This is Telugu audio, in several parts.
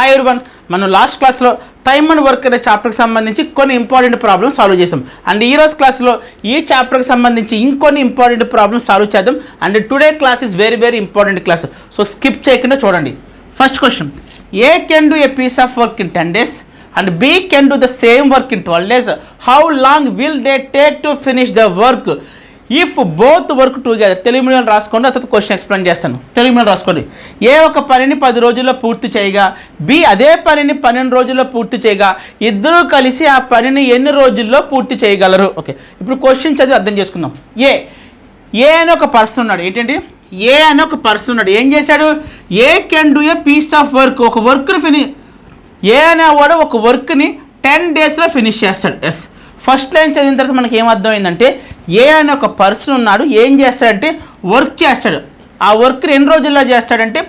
హాయ్ ఎవరీవన్, మనం లాస్ట్ క్లాస్లో టైమ్ అండ్ వర్క్ అనే చాప్టర్కి సంబంధించి కొన్ని ఇంపార్టెంట్ ప్రాబ్లమ్స్ సాల్వ్ చేసాం. అండ్ ఈ రోజు క్లాస్లో ఈ చాప్టర్కి సంబంధించి ఇంకొన్ని ఇంపార్టెంట్ ప్రాబ్లమ్స్ సాల్వ్ చేద్దాం. And today class is very very important class, so skip చేయకుండా చూడండి. First question, A can do a piece of work in 10 days and B can do the same work in 12 days. How long will they take to finish the work if both work together? Telugu medium రాసుకోండి, అతను క్వశ్చన్ ఎక్స్ప్లెయిన్ చేస్తాను. తెలుగు మీడియం రాసుకోండి. ఏ ఒక పనిని 10 రోజుల్లో పూర్తి చేయగా బి అదే పనిని 12 రోజుల్లో పూర్తి చేయగా ఇద్దరూ కలిసి ఆ పనిని ఎన్ని రోజుల్లో పూర్తి చేయగలరు? ఓకే, ఇప్పుడు క్వశ్చన్ చదివి అర్థం చేసుకుందాం. ఏ అని ఒక పర్సన్ ఉన్నాడు. ఏంటంటే ఏ అని ఒక పర్సన్ ఉన్నాడు. ఏం చేశాడు? A can do a piece of work, ఒక వర్క్ని ఏ అనేవాడు ఒక వర్క్ని 10 daysలో ఫినిష్ చేస్తాడు. ఎస్, ఫస్ట్ లైన్ చదివిన తర్వాత మనకి ఏమర్థమైందంటే ఏ అనే ఒక పర్సన్ ఉన్నాడు. ఏం చేస్తాడంటే వర్క్ చేస్తాడు. ఆ వర్క్ని ఎన్ని రోజుల్లో చేస్తాడంటే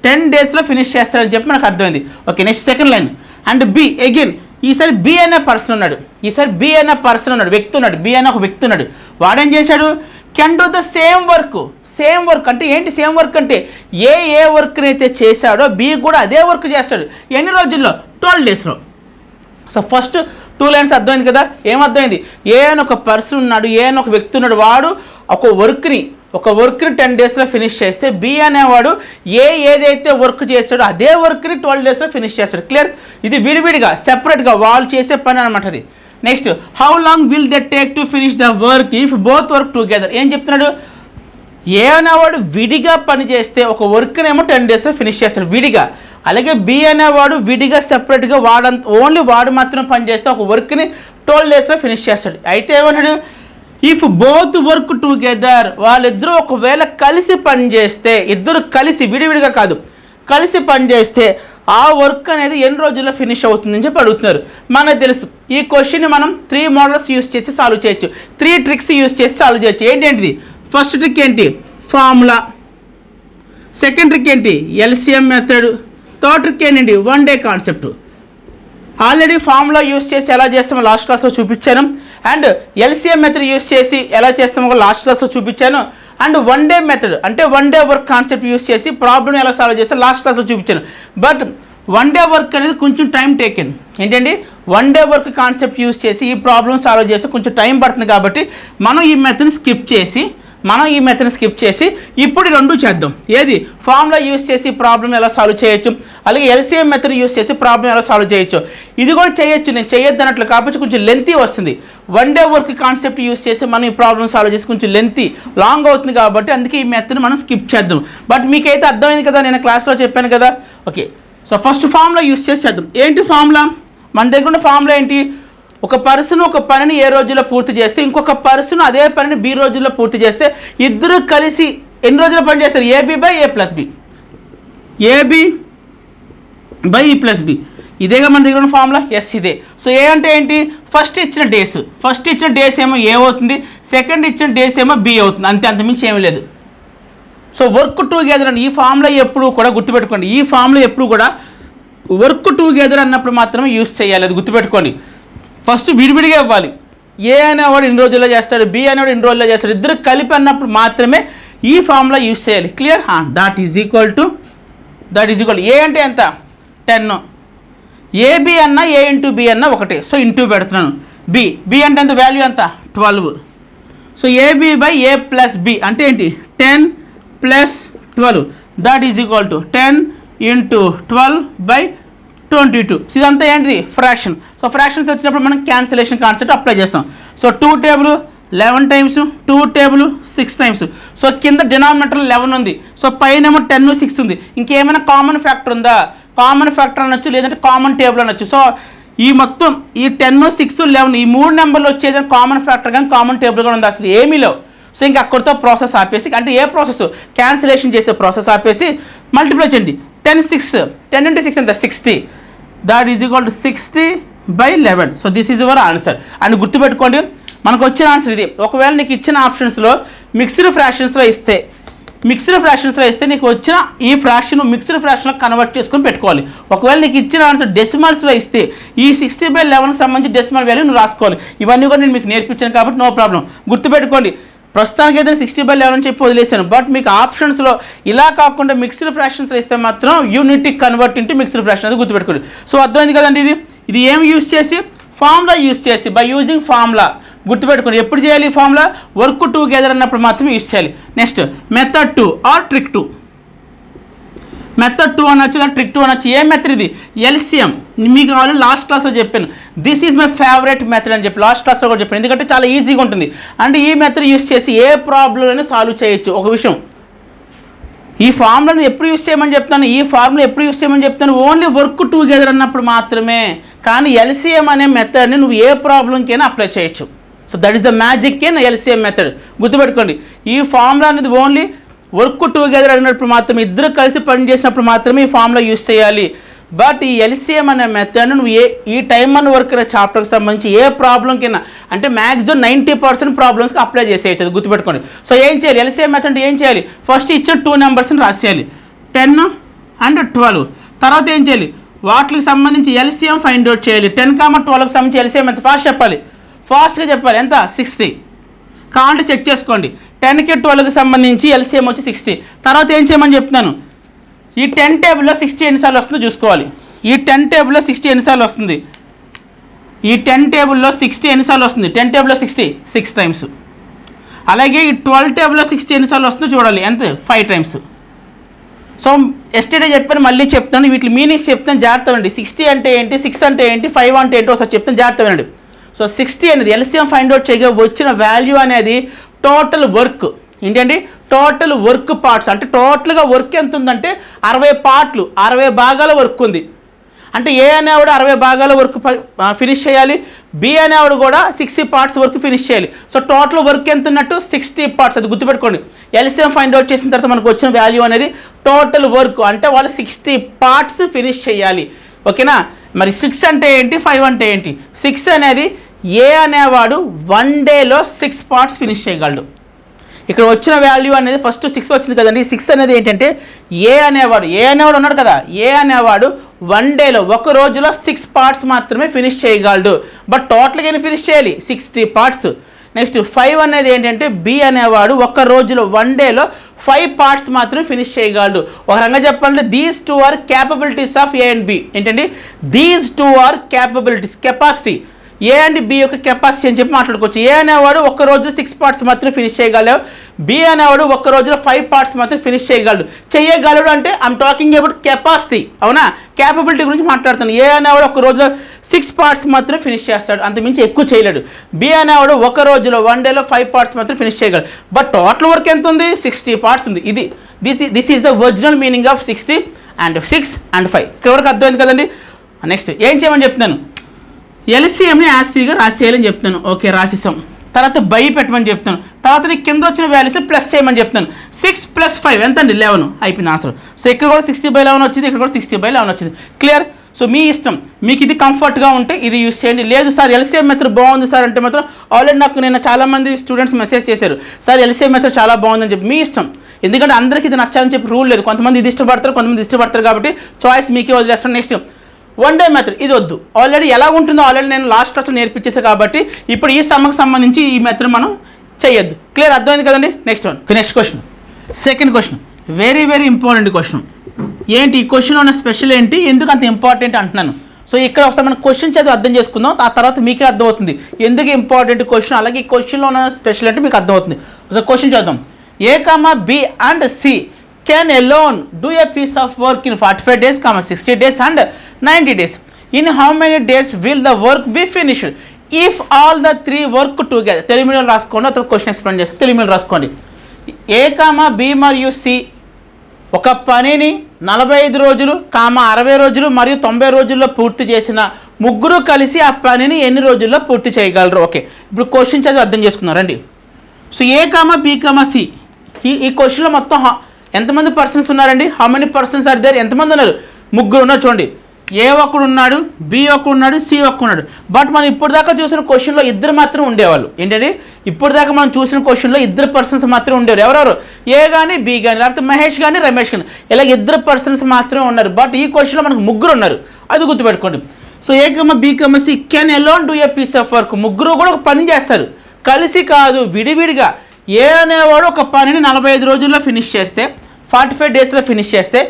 10 daysలో ఫినిష్ చేస్తాడని చెప్పి మనకు అర్థమైంది. Okay, next second line. And B again, ఈసారి బి అనే పర్సన్ ఉన్నాడు. వ్యక్తి ఉన్నాడు. బి అనే ఒక వ్యక్తి ఉన్నాడు. వాడేం చేశాడు? Can do the same work అంటే ఏంటి? సేమ్ వర్క్ అంటే ఏ వర్క్ని అయితే చేశాడో బి కూడా అదే వర్క్ చేస్తాడు. ఎన్ని రోజుల్లో? 12 daysలో. సో ఫస్ట్ 2 lines అర్థమైంది కదా. ఏమర్థమైంది? ఏ అని ఒక పర్సన్ ఉన్నాడు, ఏ అని ఒక వ్యక్తి ఉన్నాడు. వాడు ఒక వర్క్ని 10 daysలో ఫినిష్ చేస్తే బి అనేవాడు ఏదైతే వర్క్ చేస్తాడో అదే వర్క్ని 12 daysలో ఫినిష్ చేస్తాడు. క్లియర్? ఇది విడివిడిగా సెపరేట్గా వాళ్ళు చేసే పని అనమాట అది. Next, how long will they take to finish the work if both work together? ఏం చెప్తున్నాడు? ఏ అనేవాడు విడిగా పని చేస్తే ఒక వర్క్ని ఏమో 10 daysలో ఫినిష్ చేస్తాడు విడిగా. అలాగే బి అనేవాడు విడిగా సెపరేట్గా ఓన్లీ వాడు మాత్రం పని చేస్తే ఒక వర్క్ని 12 daysలో ఫినిష్ చేస్తాడు. అయితే ఏమన్నాడు? ఇఫ్ బోత్ వర్క్ టుగెదర్, వాళ్ళిద్దరూ ఒకవేళ కలిసి పని చేస్తే, ఇద్దరు కలిసి విడివిడిగా కాదు కలిసి పని చేస్తే ఆ వర్క్ అనేది ఎన్ని రోజుల్లో ఫినిష్ అవుతుందని చెప్పి అడుగుతున్నారు. మనకు తెలుసు ఈ క్వశ్చన్ని మనం 3 models యూస్ చేసి సాల్వ్ చేయొచ్చు. 3 tricks యూస్ చేసి సాల్వ్ చేయొచ్చు. ఏంటేంటిది? ఫస్ట్ ట్రిక్ ఏంటి? ఫార్ములా. సెకండ్ ట్రిక్ ఏంటి? LCM method. థర్డ్ ట్రిక్ ఏంటండి? 1 day concept. Already formula use చేసి ఎలా చేస్తామో లాస్ట్ క్లాస్లో చూపించాను. అండ్ ఎల్సిఎం మెథడ్ యూస్ చేసి ఎలా చేస్తామో లాస్ట్ క్లాస్లో చూపించాను. అండ్ 1 day మెథడ్ అంటే 1 day వర్క్ కాన్సెప్ట్ యూస్ చేసి ప్రాబ్లం ఎలా సాల్వ్ చేస్తే లాస్ట్ క్లాస్లో చూపించాను. బట్ 1 day వర్క్ అనేది కొంచెం టైం టేకెన్. ఏంటండి? 1 day వర్క్ కాన్సెప్ట్ యూస్ చేసి ఈ ప్రాబ్లం సాల్వ్ చేస్తే కొంచెం టైం పడుతుంది. కాబట్టి మనం ఈ మెథడ్ని స్కిప్ చేసి ఇప్పుడు 2 చేద్దాం. ఏది? ఫార్ములా యూస్ చేసి ప్రాబ్లం ఎలా సాల్వ్ చేయొచ్చు, అలాగే ఎల్సిఎం మెథడ్ యూస్ చేసి ప్రాబ్లం ఎలా సాల్వ్ చేయొచ్చు. ఇది కూడా చేయొచ్చు, నేను చేయొద్దు అన్నట్లు. కాబట్టి కొంచెం లెంతీ వస్తుంది. 1 day వర్క్ కాన్సెప్ట్ యూస్ చేసి మనం ఈ ప్రాబ్లం సాల్వ్ చేసి కొంచెం లాంగ్ అవుతుంది. కాబట్టి అందుకే ఈ మెథడ్ మనం స్కిప్ చేద్దాం. బట్ మీకైతే అర్థమైంది కదా, నేను క్లాస్లో చెప్పాను కదా. Okay, so first formula use చేసి చేద్దాం. ఏంటి ఫార్ములా? మన దగ్గర ఉన్న ఫార్ములా ఏంటి? ఒక పర్సన్ ఒక పనిని ఏ రోజుల్లో పూర్తి చేస్తే ఇంకొక పర్సన్ అదే పనిని బి రోజుల్లో పూర్తి చేస్తే ఇద్దరు కలిసి ఎన్ని రోజుల్లో పని చేస్తారు? AB by A plus B. AB by ఈ ప్లస్ బి. ఇదేగా మన దగ్గర ఉన్న ఫార్ములా. ఎస్, ఇదే. సో ఏ అంటే ఏంటి? ఫస్ట్ ఇచ్చిన డేస్ ఏమో ఏ అవుతుంది, సెకండ్ ఇచ్చిన డేస్ ఏమో బి అవుతుంది. అంతమించి ఏమీ లేదు. సో వర్క్ టుగెదర్ అని ఈ ఫార్ములా ఎప్పుడు కూడా గుర్తుపెట్టుకోండి. ఈ ఫార్ములా ఎప్పుడు కూడా వర్క్ టుగెదర్ అన్నప్పుడు మాత్రమే యూస్ చేయాలి. అది గుర్తుపెట్టుకోండి. ఫస్ట్ విడివిడిగా ఇవ్వాలి. ఏ అనేవాడు ఇన్ని రోజుల్లో చేస్తాడు, బి అనేవాడు ఇన్ని రోజుల్లో చేస్తాడు. ఇద్దరు కలిపి అన్నప్పుడు మాత్రమే ఈ ఫార్ములా యూస్ చేయాలి. Clear? That is equal to A అంటే ఎంత? 10. ఏబి అన్న ఏ ఇంటూ బి అన్న ఒకటే. సో ఇంటూ పెడుతున్నాను. బి అంటే ఎంత? వాల్యూ ఎంత? 12. So AB by A plus B అంటే ఏంటి? 10 + 12. That is equal to 10 × 12 / 22. So ఇదంతా ఏంటిది? ఫ్రాక్షన్. సో ఫ్రాక్షన్స్ వచ్చినప్పుడు మనం క్యాన్సిలేషన్ కాన్సెప్ట్ అప్లై చేస్తాం. So 2 table 11 times, 2 table 6 times. So కింద డినామినేటర్ 11 ఉంది. సో పైన ఏమో 10, 6 ఉంది. ఇంకేమైనా కామన్ ఫ్యాక్టర్ ఉందా? కామన్ ఫ్యాక్టర్ అనొచ్చు, లేదంటే కామన్ టేబుల్ అనొచ్చు. సో ఈ మొత్తం ఈ 10, 6, 11 ఈ 3 నెంబర్లు వచ్చేది కామన్ ఫ్యాక్టర్ కానీ కామన్ టేబుల్ కూడా ఉంది. అసలు ఏమీ లేవు. సో ఇంకా అక్కడితో ప్రాసెస్ ఆపేసి, అంటే ఏ ప్రాసెస్? క్యాన్సిలేషన్ చేసే ప్రాసెస్ ఆపేసి మల్టిప్లై చేయండి. 10 × 6 ఎంత? 60. That is equal to 60/11. So this is your answer. And గుర్తుపెట్టుకోండి, మనకు వచ్చిన ఆన్సర్ ఇది. ఒకవేళ నీకు ఇచ్చిన ఆప్షన్స్లో మిక్స్డ్ ఫ్రాక్షన్స్లో ఇస్తే నీకు వచ్చిన ఈ ఫ్రాక్షన్ మిక్స్డ్ ఫ్రాక్షన్లో కన్వర్ట్ చేసుకొని పెట్టుకోవాలి. ఒకవేళ నీకు ఇచ్చిన ఆన్సర్ డెసిమల్స్లో ఇస్తే ఈ 60/11కి సంబంధించి డెసిమల్ వాల్యూ నువ్వు రాసుకోవాలి. ఇవన్నీ కూడా నేను మీకు నేర్పించాను కాబట్టి నో ప్రాబ్లం. గుర్తుపెట్టుకోండి, ప్రస్తుతానికి అయితే 60/11 అని చెప్పి వదిలేసాను. బట్ మీకు ఆప్షన్స్లో ఇలా కాకుండా మిక్స్డ్ ఫ్రాక్షన్స్లో ఇస్తే మాత్రం unity convert into mixed fraction అది గుర్తుపెట్టుకోండి. సో అర్థమైంది కదండి. ఇది ఏం యూజ్ చేసి ఫార్ములా యూజ్ చేసి బై యూజింగ్ ఫార్ములా గుర్తుపెట్టుకోండి. ఎప్పుడు చేయాలి ఫార్ములా వర్క్ టుగెదర్ అన్నప్పుడు మాత్రమే యూజ్ చేయాలి. Next method 2 or trick 2. Method 2 అనొచ్చు లేదా ట్రిక్ 2 అనొచ్చు. ఏ మెథడ్ ఇది ఎల్సిఎం. మీకు ఆల్రెడీ లాస్ట్ క్లాస్లో చెప్పాను this is my favourite method అని చెప్పి లాస్ట్ క్లాస్లో కూడా చెప్పాను. ఎందుకంటే చాలా ఈజీగా ఉంటుంది. అంటే ఈ మెథడ్ యూజ్ చేసి ఏ ప్రాబ్లంని సాల్వ్ చేయొచ్చు. ఒక విషయం ఈ ఫార్ములాని ఎప్పుడు యూజ్ చేయమని చెప్తాను, ఈ ఫార్ములా ఎప్పుడు యూజ్ చేయమని చెప్తాను ఓన్లీ వర్క్ టుగెదర్ అన్నప్పుడు మాత్రమే. కానీ ఎల్సిఎం అనే మెథడ్ని నువ్వు ఏ ప్రాబ్లంకైనా అప్లై చేయొచ్చు. So that is the magic in LCM method. గుర్తుపెట్టుకోండి ఈ ఫార్ములా అనేది ఓన్లీ వర్క్ టుగెదర్ అన్నప్పుడు మాత్రమే, ఇద్దరు కలిసి పని చేసినప్పుడు మాత్రమే ఈ ఫార్ములా యూజ్ చేయాలి. బట్ ఈ ఎల్సిఎం అనే మెథడ్ను నువ్వు ఈ టైమ్ అండ్ వర్క్ అనే చాప్టర్కి సంబంధించి ఏ ప్రాబ్లం కింద అంటే మ్యాక్సిమం 90% ప్రాబ్లమ్స్కి అప్లై చేసేయచ్చు. అది గుర్తుపెట్టుకోండి. సో ఏం చేయాలి ఎల్సిఎం మెథడ్ ఏం చేయాలి ఫస్ట్ ఇచ్చిన 2 నెంబర్స్ని రాసేయాలి 10 and 12. తర్వాత ఏం చేయాలి వాటికి సంబంధించి ఎల్సిఎం ఫైండ్ అవుట్ చేయాలి. 10, 12కి సంబంధించి ఎల్సిఎం ఎంత ఫాస్ట్ చెప్పాలి, ఫాస్ట్గా చెప్పాలి. ఎంత 60 కావాలంటే చెక్ చేసుకోండి. 10కి 12కి సంబంధించి ఎల్సిఎం వచ్చి 60. తర్వాత ఏం చేయమని చెప్తున్నాను ఈ 10 టేబుల్లో 60 ఎన్నిసార్లు వస్తుందో చూసుకోవాలి. ఈ 10 టేబుల్లో 60 ఎన్నిసార్లు వస్తుంది, ఈ 10 టేబుల్లో 60 ఎన్నిసార్లు వస్తుంది 10 టేబుల్లో 60 6 టైమ్స్. అలాగే ఈ 12 టేబుల్లో 60 ఎన్నిసార్లు వస్తుందో చూడాలి ఎంత 5 టైమ్స్. సో ఎస్టర్డే చెప్పాను మళ్ళీ చెప్తాను వీటి మీనింగ్స్ చెప్తాను జాగ్రత్త అండి. 60 అంటే ఏంటి, 6 అంటే ఏంటి, 5 అంటే ఏంటో ఒకసారి చెప్తాను జాగ్రత్త అండి. సో 60 అనేది ఎల్సిఎం ఫైండ్ అవుట్ చేయగా వచ్చిన వాల్యూ అనేది టోటల్ వర్క్ ఏంటండి టోటల్ వర్క్ పార్ట్స్. అంటే టోటల్గా వర్క్ ఎంత ఉందంటే 60 పార్ట్లు 60 భాగాల వర్క్ ఉంది. అంటే ఏ అనేవాడు 60 భాగాల వర్క్ ఫినిష్ చేయాలి, బి అనేవాడు కూడా 60 పార్ట్స్ వర్క్ ఫినిష్ చేయాలి. సో టోటల్ వర్క్ ఎంత ఉన్నట్టు 60 పార్ట్స్. అది గుర్తుపెట్టుకోండి. ఎల్సిఎం ఫైండ్ అవుట్ చేసిన తర్వాత మనకు వచ్చిన వాల్యూ అనేది టోటల్ వర్క్ అంటే వాళ్ళు 60 పార్ట్స్ ఫినిష్ చేయాలి. ఓకేనా. మరి 6 అంటే ఏంటి, 5 అంటే ఏంటి. 6 అనేది ఏ అనేవాడు 1 డేలో 6 పార్ట్స్ ఫినిష్ చేయగలడు. ఇక్కడ వచ్చిన వాల్యూ అనేది ఫస్ట్ 6 వచ్చింది కదండి. 6 అనేది ఏంటంటే ఏ అనేవాడు ఉన్నాడు కదా, ఏ అనేవాడు 1 డేలో ఒక రోజులో 6 పార్ట్స్ మాత్రమే ఫినిష్ చేయగలడు. బట్ టోటల్గా ఎన్ని ఫినిష్ చేయాలి 60 పార్ట్స్. నెక్స్ట్ 5 అనేది ఏంటంటే బి అనేవాడు ఒక రోజులో 1 డేలో 5 పార్ట్స్ మాత్రమే ఫినిష్ చేయగలడు. ఒక రకంగా చెప్పాలంటే these 2 are capabilities of A and B. ఏంటంటే these 2 are capabilities capacity A and B యొక్క కెపాసిటీ అని చెప్పి మాట్లాడుకోవచ్చు. ఏ అనేవాడు ఒక్క రోజు 6 పార్ట్స్ మాత్రం ఫినిష్ చేయగలడు, బి అనేవాడు ఒక్క రోజులో 5 పార్ట్స్ మాత్రం ఫినిష్ చేయగలడు అంటే ఐఎమ్ టాకింగ్ అబౌట్ కెపాసిటీ. అవునా, క్యాపబిలిటీ గురించి మాట్లాడుతాను. ఏ అనేవాడు ఒక రోజులో 6 పార్ట్స్ మాత్రం ఫినిష్ చేస్తాడు, అంతమించి ఎక్కువ చేయలేడు. బి అనేవాడు ఒక రోజులో 1 డేలో 5 పార్ట్స్ మాత్రం ఫినిష్ చేయగలడు. బట్ టోటల్ వర్క్ ఎంత ఉంది 60 పార్ట్స్ ఉంది. This is the original meaning of 60 and 6 and 5. ఇక్కడ వరకు అర్థమైంది కదండి. నెక్స్ట్ ఏం చేయమని చెప్తున్నాను ఎల్సిఎంని యాస్టీగా రాసేయాలని చెప్తాను. ఓకే రాసేసాం. తర్వాత బై పెట్టమని చెప్తాను. తర్వాత నీకు కింద వచ్చిన వాల్యూస్ ప్లస్ చేయమని చెప్తాను. 6 + 5 ఎంత అండి 11 అయిపోయింది ఆన్సర్. సో ఇక్కడ కూడా 60/11 వచ్చింది, ఇక్కడ కూడా 60/11 వచ్చింది. క్లియర్. సో మీ ఇష్టం, మీకు ఇది కంఫర్ట్గా ఉంటే ఇది యూస్ చేయండి. లేదు సార్ ఎల్సిఎం మెథడ్ బాగుంది సార్ అంటే మాత్రం ఆల్రెడీ నాకు నేను చాలామంది స్టూడెంట్స్ మెసేజ్ చేశారు సార్ ఎల్సిఎం మెథడ్ చాలా బాగుందని చెప్పి. మీ ఇష్టం, ఎందుకంటే అందరికీ ఇది నచ్చాలని చెప్పి రూల్ లేదు. కొంతమంది ఇది ఇష్టపడతారు, కొంతమంది ఇష్టపడతారు కాబట్టి చాయిస్ మీకే వదిలేస్తాను. నెక్స్ట్ 1 డే మెథడ్ ఇది వద్దు, ఆల్రెడీ ఎలా ఉంటుందో ఆల్రెడీ నేను లాస్ట్ క్లాస్లో నేర్పించేసాను కాబట్టి ఇప్పుడు ఈ సమ్మకు సంబంధించి ఈ మెథడ్ మనం చేయొద్దు. క్లియర్ అర్థమైంది కదండి. Next question second question very very important question. ఏంటి ఈ క్వశ్చన్లో ఉన్న స్పెషల్ ఏంటి, ఎందుకు అంత ఇంపార్టెంట్ అంటున్నాను. సో ఇక్కడ ఒకసారి మనం క్వశ్చన్ చదివి అర్థం చేసుకుందాం, ఆ తర్వాత మీకే అర్థమవుతుంది ఎందుకు ఇంపార్టెంట్ క్వశ్చన్, అలాగే ఈ క్వశ్చన్లో ఉన్న స్పెషల్ అంటే మీకు అర్థమవుతుంది. ఒకసారి క్వశ్చన్ చూద్దాం. A, B and C can alone do a piece of work in 45 days, 60 days and 90 days. In how many days will the work be finished if all the 3 work together? తెలుగులో రాసుకోండి, అతను క్వశ్చన్ ఎక్స్ప్లెయిన్ చేస్తాను. తెలుగులో రాసుకోండి. A, B మరియు C ఒక పనిని 45 రోజులు, 60 రోజులు మరియు 90 రోజుల్లో పూర్తి చేసిన ముగ్గురు కలిసి ఆ పనిని ఎన్ని రోజుల్లో పూర్తి చేయగలరు? ఓకే, ఇప్పుడు క్వశ్చన్ చదివి అర్థం చేసుకున్నారండి. సో A, B, C ఈ క్వశ్చన్లో మొత్తం ఎంతమంది పర్సన్స్ ఉన్నారండి? How many persons are there? ఎంతమంది ఉన్నారు? ముగ్గురు ఉన్నారు. చూడండి, ఏ ఒకడు ఉన్నాడు, బి ఒకడు ఉన్నాడు, సి ఒకడు ఉన్నాడు. బట్ మనం ఇప్పుడు దాకా చూసిన క్వశ్చన్లో ఇద్దరు మాత్రం ఉండేవాళ్ళు. ఏంటంటే ఇప్పుడు దాకా మనం చూసిన క్వశ్చన్లో ఇద్దరు పర్సన్స్ మాత్రం ఉండేవారు. ఎవరెవరు? ఏ కానీ, బి కానీ, లేకపోతే మహేష్ కానీ, రమేష్ కానీ, ఇలా ఇద్దరు పర్సన్స్ మాత్రమే ఉన్నారు. బట్ ఈ క్వశ్చన్లో మనకు ముగ్గురు ఉన్నారు, అది గుర్తుపెట్టుకోండి. So A, B, C can alone do a piece of work. ముగ్గురు కూడా ఒక పని చేస్తారు, కలిసి కాదు విడివిడిగా. ఏ అనేవాడు ఒక పనిని 45 రోజుల్లో ఫినిష్ చేస్తే 45 డేస్లో ఫినిష్ చేస్తే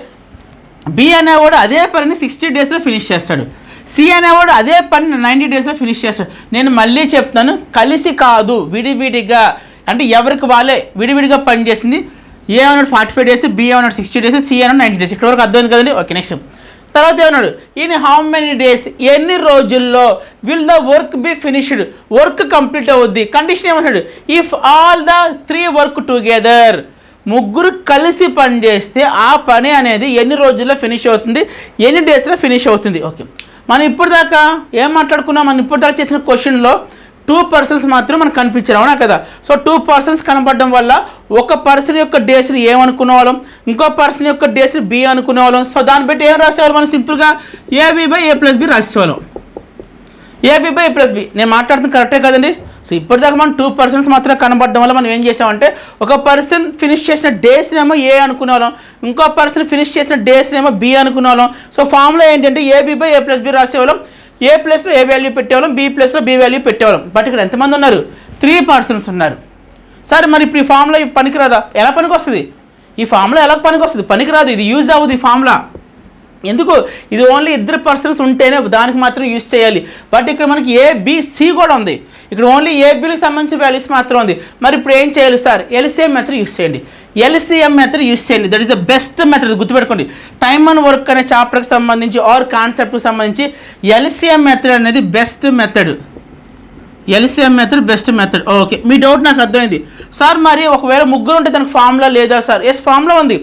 బి అనేవాడు అదే పనిని 60 డేస్లో ఫినిష్ చేస్తాడు. సి అనేవాడు అదే పనిని 90 డేస్లో ఫినిష్ చేస్తాడు. నేను మళ్ళీ చెప్తాను, కలిసి కాదు, విడివిడిగా. అంటే ఎవరికి వాళ్ళే విడివిడిగా పని చేసింది. ఏ అన్నాడు 45 డేస్, బి అన్నాడు 60 డేస్, సి అన్నాడు 90 డేస్. ఇక్కడ వరకు అర్థమైంది కదండి. ఓకే, నెక్స్ట్ తర్వాత ఏమన్నాడు, ఇన్ హౌ మెనీ డేస్, ఎన్ని రోజుల్లో will the work be finished, work complete అవుద్ది. కండిషన్ ఏమన్నాడు, if all the 3 work together, ముగ్గురు కలిసి పని చేస్తే ఆ పని అనేది ఎన్ని రోజుల్లో ఫినిష్ అవుతుంది, ఎన్ని డేస్లో ఫినిష్ అవుతుంది. ఓకే, మనం ఇప్పుడు దాకా ఏం మాట్లాడుకున్నాం, మనం ఇప్పుడు దాకా చేసిన క్వశ్చన్లో 2 పర్సన్స్ మాత్రం మనకు కనిపించారు, అవునా కదా. సో 2 పర్సన్స్ కనపడడం వల్ల ఒక పర్సన్ యొక్క డేస్ని ఏమనుకునే వాళ్ళం, ఇంకో పర్సన్ యొక్క డేస్ని బి అనుకునే వాళ్ళం. సో దాన్ని బట్టి ఏం రాసేవాళ్ళం, మనం సింపుల్గా AB/A+B రాసేవాళ్ళం. AB/A+B నేను మాట్లాడుతుంది కరెక్టే కదండి. సో ఇప్పటిదాకా మనం 2 పర్సన్స్ మాత్రం కనబడడం వల్ల మనం ఏం చేసామంటే, ఒక పర్సన్ ఫినిష్ చేసిన డేస్నేమో ఏ అనుకునే వాళ్ళం, ఇంకో పర్సన్ ఫినిష్ చేసిన డేస్నేమో బి అనుకునే వాళ్ళం. సో ఫార్ములా ఏంటంటే AB/A+B రాసేవాళ్ళం. ఏ ప్లస్లో ఏ వాల్యూ పెట్టేవాళ్ళం, బి ప్లస్లో బి వాల్యూ పెట్టేవాళ్ళం. బట్ ఇక్కడ ఎంతమంది ఉన్నారు, 3 పర్సన్స్ ఉన్నారు. సరే, మరి ఇప్పుడు ఈ ఫార్ములా పనికిరాదా? ఎలా పనికి వస్తుంది ఈ ఫార్ములా? ఎలా పనికి వస్తుంది? పనికిరాదు, ఇది యూజ్ అవ్వదు ఈ ఫార్ములా. ఎందుకు, ఇది ఓన్లీ 2 పర్సన్స్ ఉంటేనే దానికి మాత్రం యూజ్ చేయాలి. బట్ ఇక్కడ మనకి ABC కూడా ఉంది, ఇక్కడ ఓన్లీ ఏబీకి సంబంధించిన వాల్యూస్ మాత్రం ఉంది. మరి ఇప్పుడు ఏం చేయాలి సార్, LCM మెథడ్ యూజ్ చేయండి. LCM మెథడ్ యూజ్ చేయండి, that is the best method. గుర్తుపెట్టుకోండి, టైమ్ అండ్ వర్క్ అనే చాప్టర్కి సంబంధించి ఆర్ కాన్సెప్ట్కి సంబంధించి LCM మెథడ్ అనేది best method. LCM method best method. Okay, మీ డౌట్ నాకు అర్థమైంది సార్. మరి ఒకవేళ ముగ్గురు ఉంటే దానికి ఫార్ములా లేదా సార్? ఎస్, ఫార్ములా ఉంది.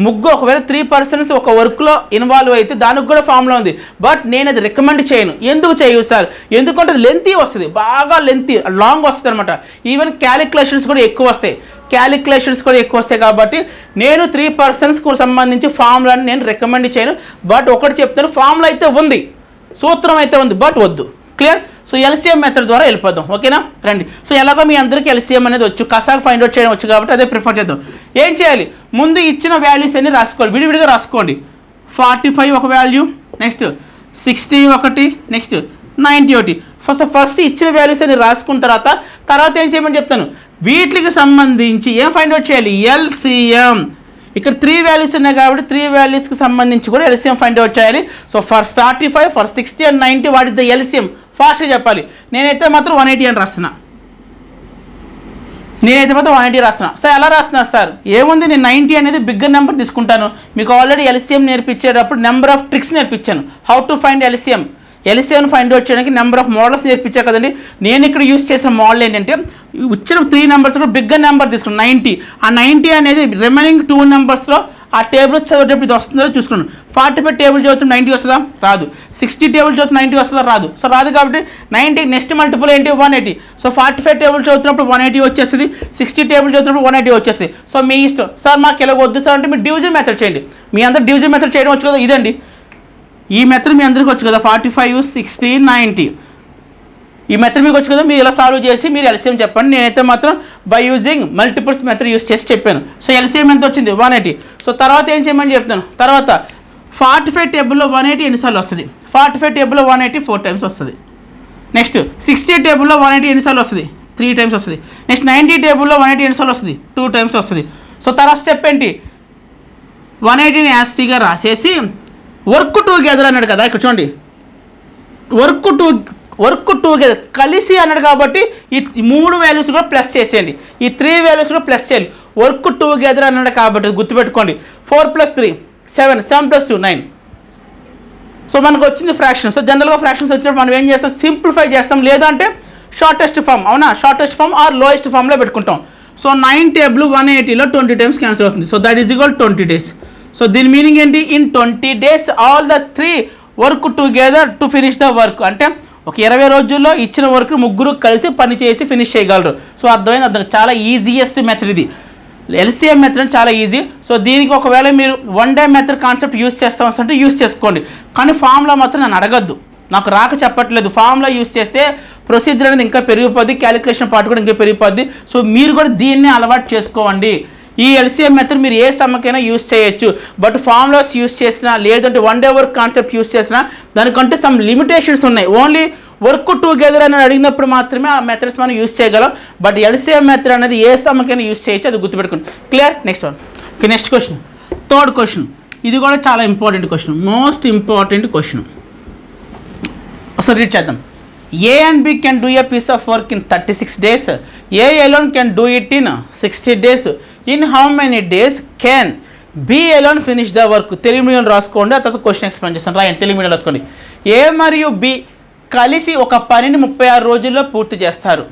ముగ్గురు ఒకవేళ 3 పర్సన్స్ ఒక వర్క్లో ఇన్వాల్వ్ అయితే దానికి కూడా ఫార్ములా ఉంది. బట్ నేను అది రికమెండ్ చేయను. ఎందుకు చేయవు సార్? ఎందుకంటే అది లెంతీ వస్తుంది, బాగా లెంతీ లాంగ్ వస్తుంది అనమాట. ఈవెన్ క్యాలిక్యులేషన్స్ కూడా ఎక్కువ వస్తాయి. కాబట్టి నేను 3 పర్సన్స్కు సంబంధించి ఫార్ములాని నేను రికమెండ్ చేయను. బట్ ఒకటి చెప్తాను, ఫార్ములా అయితే ఉంది, సూత్రం అయితే ఉంది, బట్ వద్దు. క్లియర్? సో LCM మెథడ్ ద్వారా వెళ్ళిపోదాం. ఓకేనా, రండి. సో ఎలాగో మీ అందరికీ LCM అనేది వచ్చు, కసాగా ఫైండ్ అవుట్ చేయడం వచ్చు కాబట్టి అదే ప్రిఫర్ చేద్దాం. ఏం చేయాలి, ముందు ఇచ్చిన వాల్యూస్ అన్ని రాసుకోవాలి, విడివిడిగా రాసుకోండి. 45 ఒక వాల్యూ, నెక్స్ట్ 60 ఒకటి, నెక్స్ట్ 90 ఒకటి. ఫస్ట్ ఇచ్చిన వాల్యూస్ అన్ని రాసుకున్న తర్వాత ఏం చేయమని చెప్తాను, వీటికి సంబంధించి ఏం ఫైండ్ అవుట్ చేయాలి, LCM. ఇక్కడ 3 వాల్యూస్ ఉన్నాయి కాబట్టి 3 వాల్యూస్కి సంబంధించి కూడా LCM ఫైండ్ అవుట్ చేయాలి. So for 45, for 60 and 90 what is the LCM? ఫాస్ట్గా చెప్పాలి. నేనైతే మాత్రం 180 అని రాస్తున్నా. సో ఎలా రాస్తున్నారు సార్? ఏముంది, నేను 90 అనేది బిగ్గర్ నెంబర్ తీసుకుంటాను. మీకు ఆల్రెడీ LCM నేర్పించేటప్పుడు నెంబర్ ఆఫ్ ట్రిక్స్ నేర్పించాను, how to find LCM find out చేయడానికి నెంబర్ ఆఫ్ మోడల్స్ నేర్పించా కదండి. నేను ఇక్కడ యూజ్ చేసిన మోడల్ ఏంటంటే, వచ్చిన 3 నెంబర్స్ కూడా బిగ్గర్ నెంబర్ తీసుకున్నాను 90. ఆ 90 అనేది రిమైనింగ్ 2 నెంబర్స్లో ఆ టేబుల్స్ చదివేటప్పుడు ఇది వస్తుందో చూసుకున్నాను. 45 టేబుల్ చదువుతున్న 90 వస్తుందా? రాదు. 60 టేబుల్ చదువుతున్న 90 వస్తుందా? రాదు. సో రాదు కాబట్టి 90 నెక్స్ట్ మల్టిపుల్ ఏంటి, 180. సో 45 టేబుల్ చదువుతున్నప్పుడు 180 వచ్చేస్తుంది, 60 టేబుల్ చదువుతున్నప్పుడు 180 వచ్చేస్తుంది. సో మీ ఇష్టం. సార్ మాకు ఎలా వద్దు సార్ అంటే మీరు డివిజన్ మెథడ్ చేయండి. మీ అందరూ డివిజన్ మెథడ్ చేయడం వచ్చు కదా, ఇదండి ఈ మెథడ్ మీ అందరికీ వచ్చు కదా. 45, 60, 90 ఈ మెథడ్ మీకు వచ్చు కదా. మీరు ఇలా సాల్వ్ చేసి మీరు LCM చెప్పండి. నేనైతే మాత్రం by using multiples method use చేసి చెప్పాను. సో LCM ఎంత వచ్చింది, 180. సో తర్వాత ఏం చేయమని చెప్తాను. తర్వాత 45 టేబుల్లో 180 ఎన్నిసార్లు వస్తుంది? 45 టేబుల్లో 180 4 టైమ్స్ వస్తుంది. నెక్స్ట్ 60 టేబుల్లో 180 ఎన్నిసార్లు వస్తుంది? 3 టైమ్స్ వస్తుంది. నెక్స్ట్ 90 టేబుల్లో 180 ఎన్నిసార్లు వస్తుంది? 2 టైమ్స్ వస్తుంది. సో తర్వాత స్టెప్ ఏంటి, 180ని యాస్టీగా రాసేసి వర్క్ టుగెదర్ అన్నాడు కదా, ఇక్కడ చూడండి, వర్క్ టుగెదర్ కలిసి అన్నాడు కాబట్టి ఈ 3 వాల్యూస్ కూడా ప్లస్ చేసేయండి, ఈ 3 వాల్యూస్ కూడా ప్లస్ చేయాలి. వర్క్ టుగెదర్ అన్నాడు కాబట్టి గుర్తుపెట్టుకోండి, 4 + 3 7, 7 + 2 9. సో మనకు వచ్చింది ఫ్రాక్షన్. సో జనరల్గా ఫ్రాక్షన్స్ వచ్చినప్పుడు మనం ఏం చేస్తాం, సింప్లిఫై చేస్తాం, లేదంటే షార్టెస్ట్ ఫామ్, అవునా, షార్టెస్ట్ ఫామ్ ఆర్ లోయెస్ట్ ఫామ్లో పెట్టుకుంటాం. సో 9 టేబుల్ 180లో 20 టైమ్స్ క్యాన్సిల్ అవుతుంది. So that is equal 20 days. So దీని మీనింగ్ ఏంటి, in 20 days all the 3 work together to finish the work. అంటే ఒక 20 రోజుల్లో ఇచ్చిన వర్క్ ముగ్గురు కలిసి పని చేసి ఫినిష్ చేయగలరు. సో అర్థం చాలా ఈజియెస్ట్ మెథడ్ ఇది. LCM మెథడ్ చాలా ఈజీ. సో దీనికి ఒకవేళ మీరు 1 day మెథడ్ కాన్సెప్ట్ యూస్ చేస్తామంటే యూస్ చేసుకోండి, కానీ ఫార్ములా మాత్రం నన్ను అడగద్దు, నాకు రాక చెప్పట్లేదు. ఫార్ములా యూస్ చేస్తే ప్రొసీజర్ అనేది ఇంకా పెరిగిపోద్ది, క్యాలిక్యులేషన్ పార్ట్ కూడా ఇంకా పెరిగిపోద్ది. సో మీరు కూడా దీన్ని అలవాటు చేసుకోండి. ఈ ఎల్సిఎం మెథడ్ మీరు ఏ సమ్మకైనా యూస్ చేయొచ్చు. బట్ ఫార్ములాస్ యూస్ చేసినా లేదంటే one day work concept use చేసినా దానికంటే సమ్ లిమిటేషన్స్ ఉన్నాయి. ఓన్లీ వర్క్ టుగెదర్ అని అడిగినప్పుడు మాత్రమే ఆ మెథడ్స్ మనం యూస్ చేయగలం. బట్ ఎల్సిఎం మెథడ్ అనేది ఏ సమ్మకైనా యూస్ చేయొచ్చు, అది గుర్తుపెట్టుకోండి. Clear? Next one. Next question, third question. ఇది కూడా చాలా important question, most important question. ఒకసారి రీడ్ చేద్దాం. A and B can do a piece of work in 36 days. A alone can do it in 60 days. In how many days can B alone finish the work? Telugu medium రాసుకోండి, ఆ తర్వాత క్వశ్చన్ ఎక్స్ప్లెయిన్ చేస్తాను. రాయండి, తెలుగు మీడియం రాసుకోండి. A మరియు B కలిసి ఒక పనిని 36 రోజుల్లో పూర్తి చేస్తారు.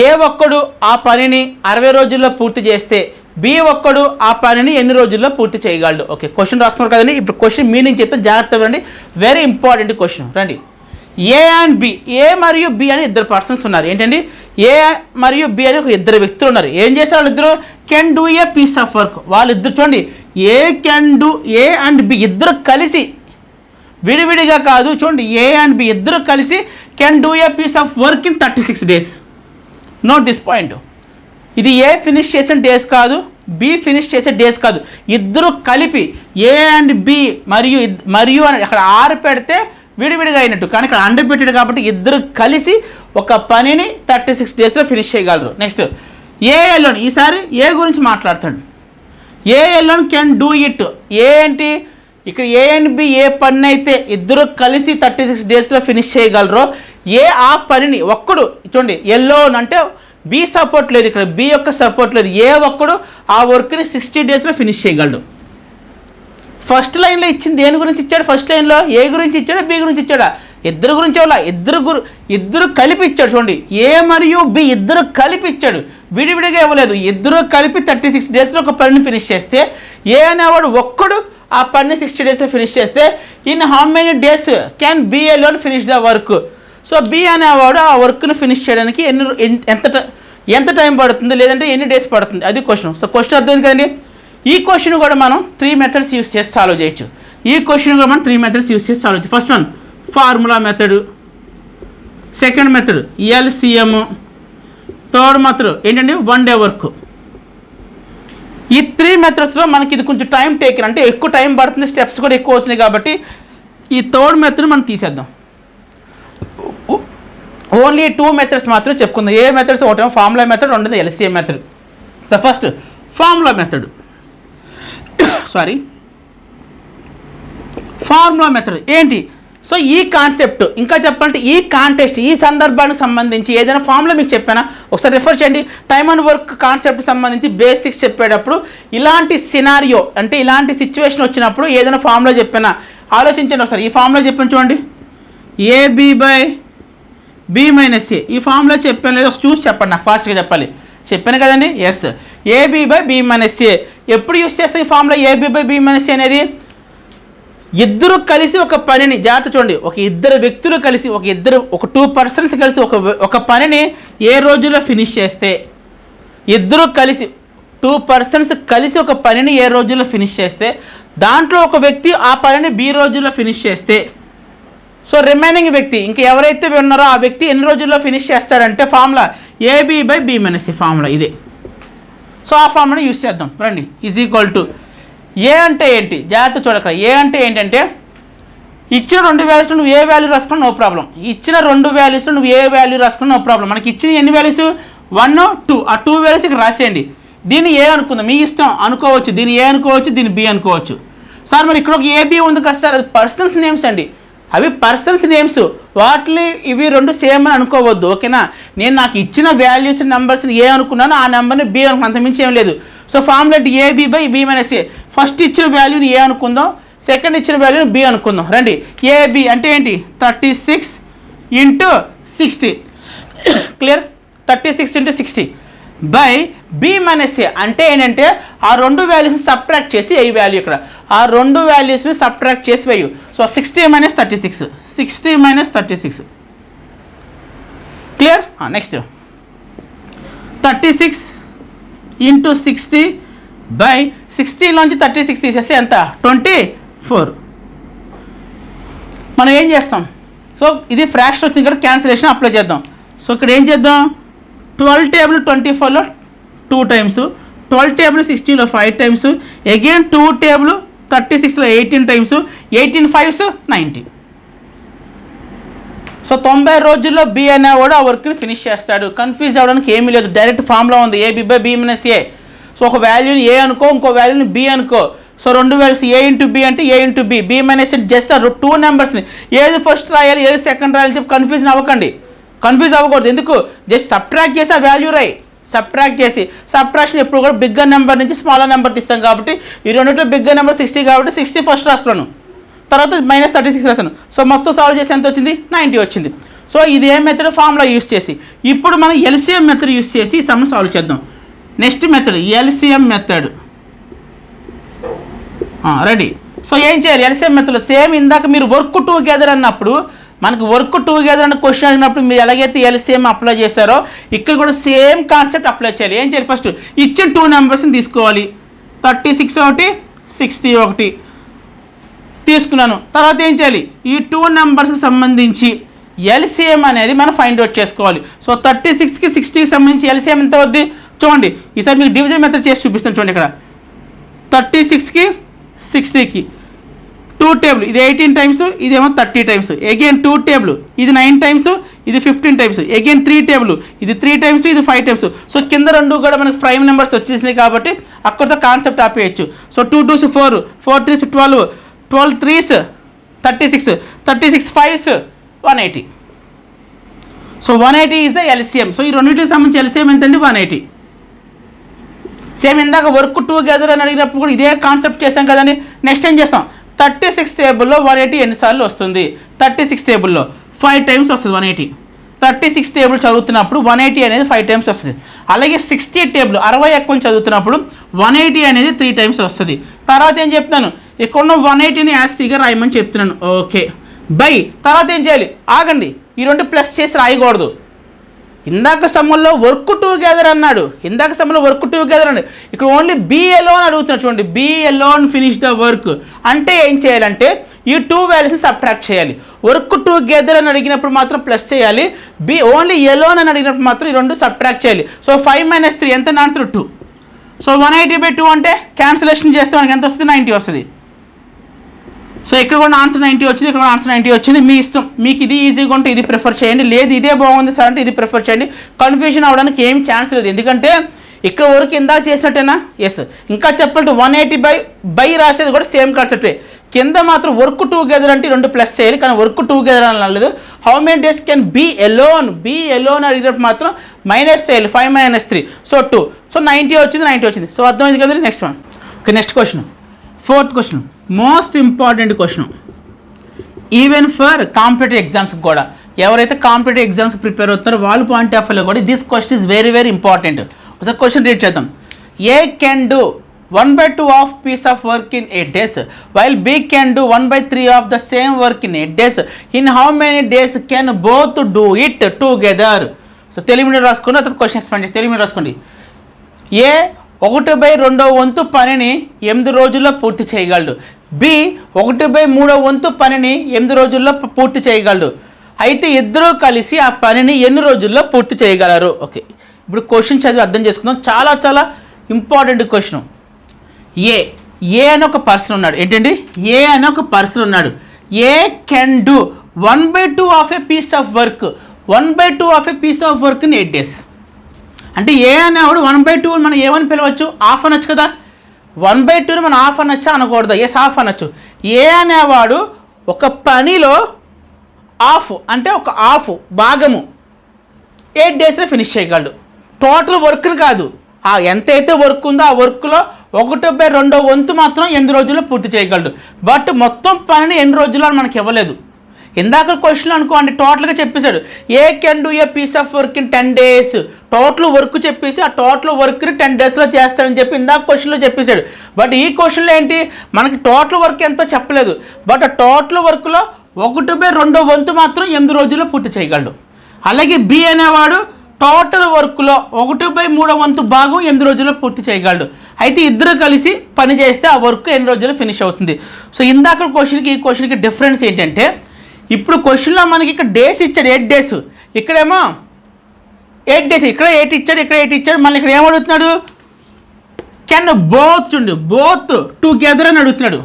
ఏ ఒక్కడు ఆ పనిని 60 రోజుల్లో పూర్తి చేస్తే బి ఒక్కడు ఆ పనిని ఎన్ని రోజుల్లో పూర్తి చేయగలడు? ఓకే, క్వశ్చన్ రాసుకున్నారు కదండి. ఇప్పుడు క్వశ్చన్ మీనింగ్ చెప్తే జాగ్రత్తగా రండి, వెరీ ఇంపార్టెంట్ క్వశ్చన్. రండి. ఏ అండ్ బి, ఏ మరియు బి అని ఇద్దరు పర్సన్స్ ఉన్నారు. ఏంటండి? ఏ మరియు బి అని ఒక ఇద్దరు వ్యక్తులు ఉన్నారు. ఏం చేస్తారు వాళ్ళిద్దరు? Can do a piece of work. వాళ్ళిద్దరు చూడండి, A can do, A and B ఇద్దరు కలిసి, విడివిడిగా కాదు, చూడండి ఏ అండ్ బి ఇద్దరు కలిసి can do a piece of work in 36 days. Note this point. ఇది ఏ ఫినిష్ చేసిన డేస్ కాదు, బి ఫినిష్ చేసే డేస్ కాదు, ఇద్దరు కలిపి ఏ అండ్ బి మరియు అని అక్కడ ఆరు పెడితే విడివిడిగా అయినట్టు, కానీ ఇక్కడ అండ పెట్టాడు కాబట్టి ఇద్దరు కలిసి ఒక పనిని 36 daysలో ఫినిష్ చేయగలరు. నెక్స్ట్ ఏ ఎలోన్, ఈసారి ఏ గురించి మాట్లాడతాడు. ఏ ఎలోన్ కెన్ డూ ఇట్. ఏ ఏంటి? ఇక్కడ ఏ అండ్ బి ఏ పని అయితే ఇద్దరు కలిసి 36 daysలో ఫినిష్ చేయగలరో, ఏ ఆ పనిని ఒక్కడు, చూడండి ఎలోన్ అంటే బి సపోర్ట్ లేదు, ఇక్కడ బి యొక్క సపోర్ట్ లేదు, ఏ ఒక్కడు ఆ వర్క్ని 60 daysలో ఫినిష్ చేయగలడు. ఫస్ట్ లైన్లో ఇచ్చింది దేని గురించి ఇచ్చాడు? ఫస్ట్ లైన్లో ఏ గురించి ఇచ్చాడా, బి గురించి ఇచ్చాడా? ఇద్దరు గురించి వాళ్ళ ఇద్దరు కలిపి ఇచ్చాడు. చూడండి ఏ మరియు బి ఇద్దరు కలిపి ఇచ్చాడు, విడివిడిగా ఇవ్వలేదు. ఇద్దరు కలిపి 36 daysలో ఒక పనిని ఫినిష్ చేస్తే, ఏ అనేవాడు ఒక్కడు ఆ పనిని 60 daysలో ఫినిష్ చేస్తే, in how many days can B alone finish the work. So B అనేవాడు ఆ వర్క్ను ఫినిష్ చేయడానికి ఎంత టైం పడుతుంది, లేదంటే ఎన్ని డేస్ పడుతుంది, అది క్వశ్చన్. సో క్వశ్చన్ అర్థమైంది కదండి. ఈ క్వశ్చన్ కూడా మనం 3 methods యూస్ చేసి సాల్వ్ చేయొచ్చు. ఈ క్వశ్చన్ కూడా మనం 3 methods యూస్ చేసి సాల్వ్ చేయొచ్చు. First one formula method, second method LCM, third method ఏంటంటే వన్ డే వర్క్. ఈ 3 methodsలో మనకి ఇది కొంచెం టైం టేకన్, అంటే ఎక్కువ టైం పడుతుంది, స్టెప్స్ కూడా ఎక్కువ అవుతున్నాయి కాబట్టి ఈ థర్డ్ మెథడ్ మనం తీసేద్దాం. ఓన్లీ 2 methods మాత్రమే చెప్పుకుందాం. ఏ మెథడ్స్? ఒకటేమో ఫార్ములా మెథడ్, రెండోది LCM method. So first formula method, formula method ఏంటి? సో ఈ కాన్సెప్ట్, ఇంకా చెప్పాలంటే ఈ కాంటెస్ట్, ఈ సందర్భానికి సంబంధించి ఏదైనా ఫార్ములా మీకు చెప్పానా ఒకసారి రిఫర్ చేయండి. టైమ్ అండ్ వర్క్ కాన్సెప్ట్ సంబంధించి బేసిక్స్ చెప్పేటప్పుడు ఇలాంటి సినారియో, అంటే ఇలాంటి సిచ్యువేషన్ వచ్చినప్పుడు ఏదైనా ఫార్ములా చెప్పానా ఆలోచించండి ఒకసారి. ఈ ఫార్ములా చెప్పాను చూడండి, ఏబి బై బి మైనస్ ఏ. ఈ ఫార్ములా చెప్పాను లేదా చూసి చెప్పండి, నాకు ఫాస్ట్గా చెప్పాలి. చెప్పాను కదండి, yes. A B by B minus A ఎప్పుడు యూస్ చేస్తాం ఈ formula? AB by B minus A అనేది ఇద్దరు కలిసి ఒక పనిని, జాగ్రత్త చూడండి, ఒక ఇద్దరు వ్యక్తులు కలిసి, ఒక 2 persons కలిసి ఒక పనిని ఏ రోజుల్లో ఫినిష్ చేస్తే, ఇద్దరు కలిసి 2 persons కలిసి ఒక పనిని ఏ రోజుల్లో ఫినిష్ చేస్తే, దాంట్లో ఒక వ్యక్తి ఆ పనిని బి రోజుల్లో ఫినిష్ చేస్తే, సో రిమైనింగ్ వ్యక్తి ఇంకా ఎవరైతే ఉన్నారో ఆ వ్యక్తి ఎన్ని రోజుల్లో ఫినిష్ చేస్తాడంటే formula AB by B minus A formula ఇదే. సో ఆ ఫార్ములా యూస్ చేద్దాం రండి. ఈజ్ ఈక్వల్ టు ఏ అంటే ఏంటి? జాగ్రత్త చూడక్కడ. ఏ అంటే ఏంటంటే ఇచ్చిన 2 values నువ్వు ఏ వాల్యూ రాసుకున్నా నో ప్రాబ్లం. ఇచ్చిన 2 values నువ్వు ఏ వాల్యూ రాసుకున్నా నో ప్రాబ్లం. మనకి ఇచ్చిన ఎన్ని వాల్యూస్? 1, 2. ఆ 2 values ఇక్కడ రాసేయండి. దీన్ని ఏ అనుకుందాం, మీ ఇష్టం అనుకోవచ్చు, దీన్ని ఏ అనుకోవచ్చు, దీన్ని బి అనుకోవచ్చు. సార్ మరి ఇక్కడ ఒక ఏబి ఉంది కదా సార్, అది పర్సన్స్ నేమ్స్ అండి, అవి పర్సన్స్ నేమ్స్, వాటిని ఇవి 2 సేమ్ అని అనుకోవద్దు, ఓకేనా? నాకు ఇచ్చిన వాల్యూస్ నెంబర్స్ని ఏ అనుకున్నాను, ఆ నెంబర్ని బి అనుకున్నాను, అంతమించి ఏం లేదు. So formula AB by B minus A. First ఇచ్చిన వాల్యూని ఏ అనుకుందాం, సెకండ్ ఇచ్చిన వాల్యూని బి అనుకుందాం. రండి, ఏబి అంటే ఏంటి? 36 × 60. క్లియర్? 36 × 60 బై బి మైనస్ ఏ అంటే ఏంటంటే ఆ 2 valuesని సబ్ట్రాక్ట్ చేసి ఏ వాల్యూ, ఇక్కడ ఆ 2 valuesని సబ్ట్రాక్ట్ చేసి వేయు. సో 60 - 36, 60 - 36. క్లియర్? నెక్స్ట్ 36 × 60 బై 16లోంచి 36 తీసేస్తే ఎంత? 24. మనం ఏం చేస్తాం? సో ఇది ఫ్రాక్షన్ వచ్చింది, ఇక్కడ క్యాన్సిలేషన్ అప్లై చేద్దాం. సో ఇక్కడ ఏం చేద్దాం? 12 టేబుల్ 24లో 2 times, 12 టేబుల్ 60లో 5 టైమ్స్, అగైన్ 2 టేబుల్ 36లో 18 టైమ్స్, 18 5s 90. సో 90 రోజుల్లో బి అనేవాడు ఆ వర్క్ని ఫినిష్ చేస్తాడు. కన్ఫ్యూజ్ అవ్వడానికి ఏమీ లేదు, డైరెక్ట్ ఫామ్లో ఉంది AB by B minus A. So ఒక వాల్యూని A అనుకో, ఇంకో వాల్యూని B అనుకో. సో రెండు వాల్యూస్ A ఇంటూ B అంటే A into B, B minus just ఆ 2 నెంబర్స్ని ఏది ఫస్ట్ రాయాలి ఏది సెకండ్ రాయాలి చెప్పి కన్ఫ్యూజన్ అవ్వకండి, కన్ఫ్యూజ్ అవ్వకూడదు. ఎందుకు? జస్ట్ సబ్ట్రాక్ట్ చేసి ఆ వాల్యూ రాయి, సబ్ట్రాక్ట్ చేసి. సబ్ట్రాక్షన్ ఎప్పుడు కూడా బిగ్గర్ నెంబర్ నుంచి స్మాలర్ నెంబర్ తీస్తాం కాబట్టి ఈ రెండింటిలో బిగ్గర్ నెంబర్ 60 కాబట్టి 60 ఫస్ట్ రాస్తున్నాను, తర్వాత మైనస్ 36 రాశాను. సో మొత్తం సాల్వ్ చేసి ఎంత వచ్చింది? 90 వచ్చింది. సో ఇది ఏ మెథడ్? ఫార్ములా యూస్ చేసి. ఇప్పుడు మనం LCM మెథడ్ యూస్ చేసి ఈ సమ్ సాల్వ్ చేద్దాం. Next method LCM method ready. So ఏం చేయాలి? LCM మెథడ్లో సేమ్ ఇందాక మీరు వర్క్ టుగెదర్ అన్నప్పుడు, మనకు వర్క్ టుగెదర్ అన్న క్వశ్చన్ అడిగినప్పుడు మీరు ఎలాగైతే LCM అప్లై చేశారో ఇక్కడ కూడా సేమ్ కాన్సెప్ట్ అప్లై చేయాలి. ఏం చేయాలి? ఫస్ట్ ఇచ్చిన 2 నెంబర్స్ని తీసుకోవాలి. 36 ఒకటి 60 ఒకటి తీసుకున్నాను. తర్వాత ఏం చేయాలి? ఈ 2 నెంబర్స్కి సంబంధించి LCM అనేది మనం ఫైండ్ అవుట్ చేసుకోవాలి. సో 36కి 60కి సంబంధించి LCM ఎంత అవుద్ది చూడండి. ఈసారి మీకు డివిజన్ మెథడ్ చేసి చూపిస్తాను చూడండి. ఇక్కడ 36కి 60కి 2 టేబుల్, ఇది 18 టైమ్స్, ఇదేమో 30 టైమ్స్, అగైన్ 2 టేబుల్, ఇది 9 టైమ్స్, ఇది 15 టైమ్స్, అగైన్ 3 టేబుల్, ఇది 3 టైమ్స్, ఇది 5 టైమ్స్. సో కింద రెండు కూడా మనకి ప్రైమ్ నెంబర్స్ వచ్చేసినాయి కాబట్టి అక్కడితో కాన్సెప్ట్ ఆపేయచ్చు. So 2 2s 4, 4 3s 12, 12 3s 36, 36 5s 180. So 180 is the LCM. So ఈ రెండింటికి సంబంధించి LCM ఎంతండి? 180. సేమ్ ఇందాక వర్క్ టుగెదర్ అని అడిగినప్పుడు కూడా ఇదే కాన్సెప్ట్ చేసాం కదండి. నెక్స్ట్ ఏం చేస్తాం? 36 టేబుల్లో 180 ఎన్నిసార్లు వస్తుంది? 36 టేబుల్లో 5 టైమ్స్ వస్తుంది 180. 36 టేబుల్ చదువుతున్నప్పుడు 180 అనేది 5 టైమ్స్ వస్తుంది. అలాగే 60 టేబుల్ 60 ఎక్కువ చదువుతున్నప్పుడు 180 అనేది 3 టైమ్స్ వస్తుంది. తర్వాత ఏం చెప్తాను? ఇక్కడ ఉన్న 180ని యాస్టీగా రాయమని చెప్తున్నాను. Okay by. తర్వాత ఏం చేయాలి? ఆగండి, ఈ రెండు ప్లస్ చేసి రాయకూడదు. ఇందాక సమ్మల్లో వర్క్ టుగెదర్ అన్నాడు, ఇందాక సమ్మల్లో వర్క్ టుగెదర్ అన్నాడు. ఇక్కడ ఓన్లీ బి ఎలోన్ అడుగుతున్నాడు చూడండి. B alone finish the work అంటే ఏం చేయాలంటే ఈ 2 వాల్యూస్ని సబ్ట్రాక్ట్ చేయాలి. వర్క్ టుగెదర్ అని అడిగినప్పుడు మాత్రం ప్లస్ చేయాలి, బి ఓన్లీ ఎలోన్ అని అడిగినప్పుడు మాత్రం ఈ రెండు సబ్ట్రాక్ట్ చేయాలి. సో 5 - 3 ఎంత? ఆన్సర్ 2. సో 180/2 అంటే క్యాన్సిలేషన్ చేస్తే మనకి ఎంత వస్తుంది? 90 వస్తుంది. సో ఇక్కడ కూడా ఆన్సర్ 90 వచ్చింది, ఇక్కడ కూడా ఆన్సర్ 90 వచ్చింది. మీ ఇష్టం, మీకు ఇది ఈజీగా ఉంటే ఇది ప్రిఫర్ చేయండి, లేదు ఇదే బాగుంది సార్ అంటే ఇది ప్రిఫర్ చేయండి. కన్ఫ్యూజన్ అవ్వడానికి ఏం ఛాన్స్ లేదు, ఎందుకంటే ఇక్కడ వరకు ఇందాక చేసినట్టేనా? ఎస్. ఇంకా చెప్పాలంటే 180/బై రాసేది కూడా సేమ్ కాన్సెప్టే. కింద మాత్రం వర్క్ టుగెదర్ అంటే 2 ప్లస్ చేయాలి, కానీ వర్క్ టుగెదర్ అని అనలేదు. How many days can B alone? B alone అడిగినప్పుడు మాత్రం మైనస్ చేయాలి, 5 - 3. సో 2. సో 90 వచ్చింది, 90 వచ్చింది. సో అర్థమైంది కదండి. Next one. Okay, next question, 4th question, most important question even for competitive exams కూడా. ఎవరైతే కాంపిటేటివ్ ఎగ్జామ్స్ ప్రిపేర్ అవుతారో వాళ్ళ పాయింట్ ఆఫ్ వ్యూలో కూడా this question is very very important. ఒకసారి క్వశ్చన్ రీడ్ చేద్దాం. A can do 1/2 of piece of work in 8 days while B can do 1/3 of the same work in 8 days. In how many days can both do it together? So Telugu medium రాసుకోండి, అతను క్వశ్చన్ ఎక్స్ప్లెయిన్ చేసి తెలుగు మీడియం రాసుకోండి. ఏ 1/2 వంతు పనిని 8 రోజుల్లో పూర్తి చేయగలడు. బి 1/3 వంతు పనిని 8 రోజుల్లో పూర్తి చేయగలడు. అయితే ఇద్దరూ కలిసి ఆ పనిని ఎన్ని రోజుల్లో పూర్తి చేయగలరు? ఓకే, ఇప్పుడు క్వశ్చన్ చదివి అర్థం చేసుకుందాం. చాలా చాలా ఇంపార్టెంట్ క్వశ్చన్. ఏ అని ఒక పర్సన్ ఉన్నాడు. ఏంటండి? ఏ అని ఒక పర్సన్ ఉన్నాడు. A can do 1/2 of a piece of work, 1/2 of a piece of work in 8 days. అంటే ఏ అనేవాడు 1/2 మనం ఏమని పిలవచ్చు? హాఫ్ అనొచ్చు కదా. 1/2ని మనం హాఫ్ అనొచ్చా? అనకూడదు. ఎస్, హాఫ్ అనొచ్చు. ఏ అనేవాడు ఒక పనిలో హాఫ్ అంటే ఒక హాఫ్ భాగము 8 daysలో ఫినిష్ చేయగలడు. టోటల్ వర్క్ని కాదు, ఆ ఎంతైతే వర్క్ ఉందో ఆ వర్క్లో 1/2 వంతు మాత్రం 8 రోజుల్లో పూర్తి చేయగలడు. బట్ మొత్తం పనిని ఎన్ని రోజుల్లో మనకి ఇవ్వలేదు. ఇందాక క్వశ్చన్ అనుకోండి టోటల్గా చెప్పేశాడు. A can do a piece of work in 10 days. Total work చెప్పేసి ఆ టోటల్ వర్క్ని 10 daysలో చేస్తాడని చెప్పి ఇందాక క్వశ్చన్లో చెప్పేశాడు. బట్ ఈ క్వశ్చన్లో ఏంటి? మనకి టోటల్ వర్క్ ఎంతో చెప్పలేదు. బట్ ఆ టోటల్ వర్క్లో 1/2 వంతు మాత్రం 8 రోజుల్లో పూర్తి చేయగలడు. అలాగే బి అనేవాడు టోటల్ వర్క్లో 1/3 వంతు భాగం 8 రోజుల్లో పూర్తి చేయగలడు. అయితే ఇద్దరు కలిసి పని చేస్తే ఆ వర్క్ ఎన్ని రోజుల్లో ఫినిష్ అవుతుంది. సో ఇందాక క్వశ్చన్కి ఈ క్వశ్చన్కి డిఫరెన్స్ ఏంటంటే, ఇప్పుడు క్వశ్చన్లో మనకి ఇక్కడ డేస్ ఇచ్చాడు 8 days, ఇక్కడేమో 8 days, ఇక్కడ 8 ఇచ్చాడు, ఇక్కడ 8 ఇచ్చాడు. మళ్ళీ ఇక్కడ ఏమడుగుతున్నాడు? కెన్ బోత్ చూడండి, బోత్ టుగెదర్ అని అడుగుతున్నాడు.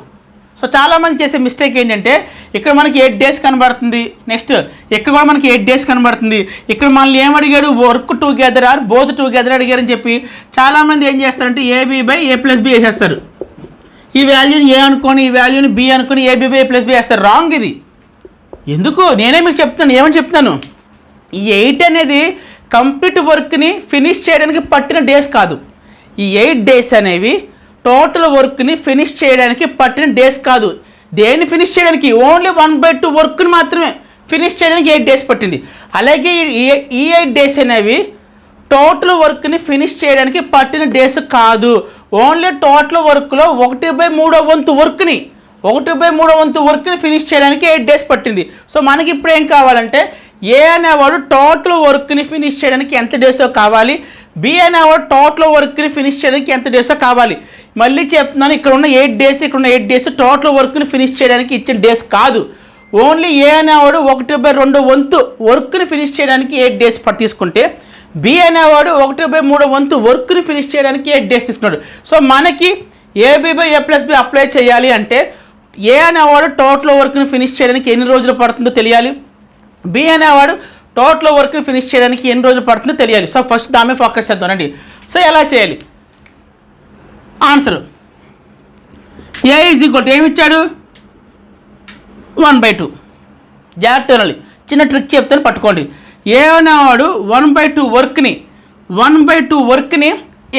సో చాలామంది చేసే మిస్టేక్ ఏంటంటే ఇక్కడ మనకి 8 days కనబడుతుంది, నెక్స్ట్ ఇక్కడ కూడా మనకి 8 days కనబడుతుంది, ఇక్కడ మనల్ని ఏం అడిగాడు, work together or both together అడిగారని చెప్పి చాలామంది ఏం చేస్తారంటే AB/A+B వేసేస్తారు. ఈ వాల్యూని ఏ అనుకొని ఈ వాల్యూని బి అనుకొని AB/A+B వేస్తారు. రాంగ్ ఇది. ఎందుకు నేనే మీకు చెప్తాను, ఏమని చెప్తాను, ఈ 8 అనేది కంప్లీట్ వర్క్ని ఫినిష్ చేయడానికి పట్టిన డేస్ కాదు. ఈ 8 days అనేవి టోటల్ వర్క్ని ఫినిష్ చేయడానికి పట్టిన డేస్ కాదు. దేన్ని ఫినిష్ చేయడానికి, ఓన్లీ 1/2 వర్క్ని మాత్రమే ఫినిష్ చేయడానికి 8 days పట్టింది. అలాగే ఈ 8 days అనేవి టోటల్ వర్క్ని ఫినిష్ చేయడానికి పట్టిన డేస్ కాదు. ఓన్లీ టోటల్ వర్క్లో 1/3 వంతు వర్క్ని 1/3 వంతు వర్క్ని ఫినిష్ చేయడానికి 8 days పట్టింది. సో మనకి ఇప్పుడు ఏం కావాలంటే ఏ అనేవాడు టోటల్ వర్క్ని ఫినిష్ చేయడానికి ఎంత డేసో కావాలి, బి అనేవాడు టోటల్ వర్క్ని ఫినిష్ చేయడానికి ఎంత డేసో కావాలి. మళ్ళీ చెప్తున్నాను, ఇక్కడ ఉన్న 8 days ఇక్కడ ఉన్న 8 days టోటల్ వర్క్ని ఫినిష్ చేయడానికి ఇచ్చిన డేస్ కాదు. ఓన్లీ ఏ అనేవాడు 1/2 వంతు వర్క్ని ఫినిష్ చేయడానికి 8 days తీసుకుంటే బి అనేవాడు 1/3 వంతు వర్క్ని ఫినిష్ చేయడానికి 8 days తీసుకున్నాడు. సో మనకి AB/A+B అప్లై చేయాలి అంటే ఏ అనేవాడు టోటల్ వర్క్ని ఫినిష్ చేయడానికి ఎన్ని రోజులు పడుతుందో తెలియాలి, బి అనేవాడు టోటల్ వర్క్ని ఫినిష్ చేయడానికి ఎన్ని రోజులు పడుతుందో తెలియాలి. సో ఫస్ట్ దాని ఫోకస్ చేద్దామండి. సో ఎలా చేయాలి, answer A is equal to ఏమి ఇచ్చాడు 1/2. జాగ్రత్త వినాలి, చిన్న ట్రిక్ చెప్తాను పట్టుకోండి. ఏ అనేవాడు 1/2 వర్క్ని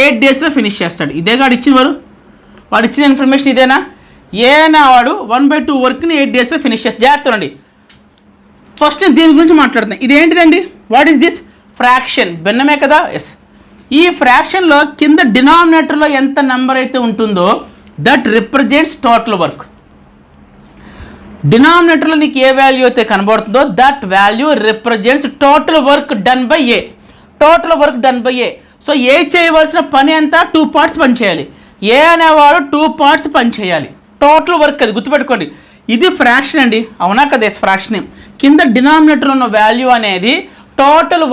8 daysలో ఫినిష్ చేస్తాడు. ఇదే కాడు ఇచ్చిన వాడు ఇచ్చిన ఇన్ఫర్మేషన్ ఇదేనా. ఏ అనేవాడు 1/2 వర్క్ని 8 daysలో ఫినిష్ చేస్తాడు. జాగ్రత్త వినండి, ఫస్ట్ నేను దీని గురించి మాట్లాడుతున్నాను. ఇది ఏంటిదండి, వాట్ ఈస్ దిస్, ఫ్రాక్షన్, భిన్నమే కదా. ఎస్, ఈ ఫ్రాక్షన్లో కింద డినామినేటర్లో ఎంత నెంబర్ అయితే ఉంటుందో దట్ రిప్రజెంట్స్ టోటల్ వర్క్. డినామినేటర్లో నీకు ఏ వాల్యూ అయితే కనబడుతుందో that value represents total work done by A. Total work done by A. So A చేయవలసిన పని అంతా 2 parts పని చేయాలి. ఏ అనేవాడు 2 parts పని చేయాలి. టోటల్ వర్క్ అది గుర్తుపెట్టుకోండి. ఇది ఫ్రాక్షన్ అండి, అవునా కదా. ఫ్రాక్షన్ కింద డినామినేటర్ ఉన్న వాల్యూ అనేది టోటల్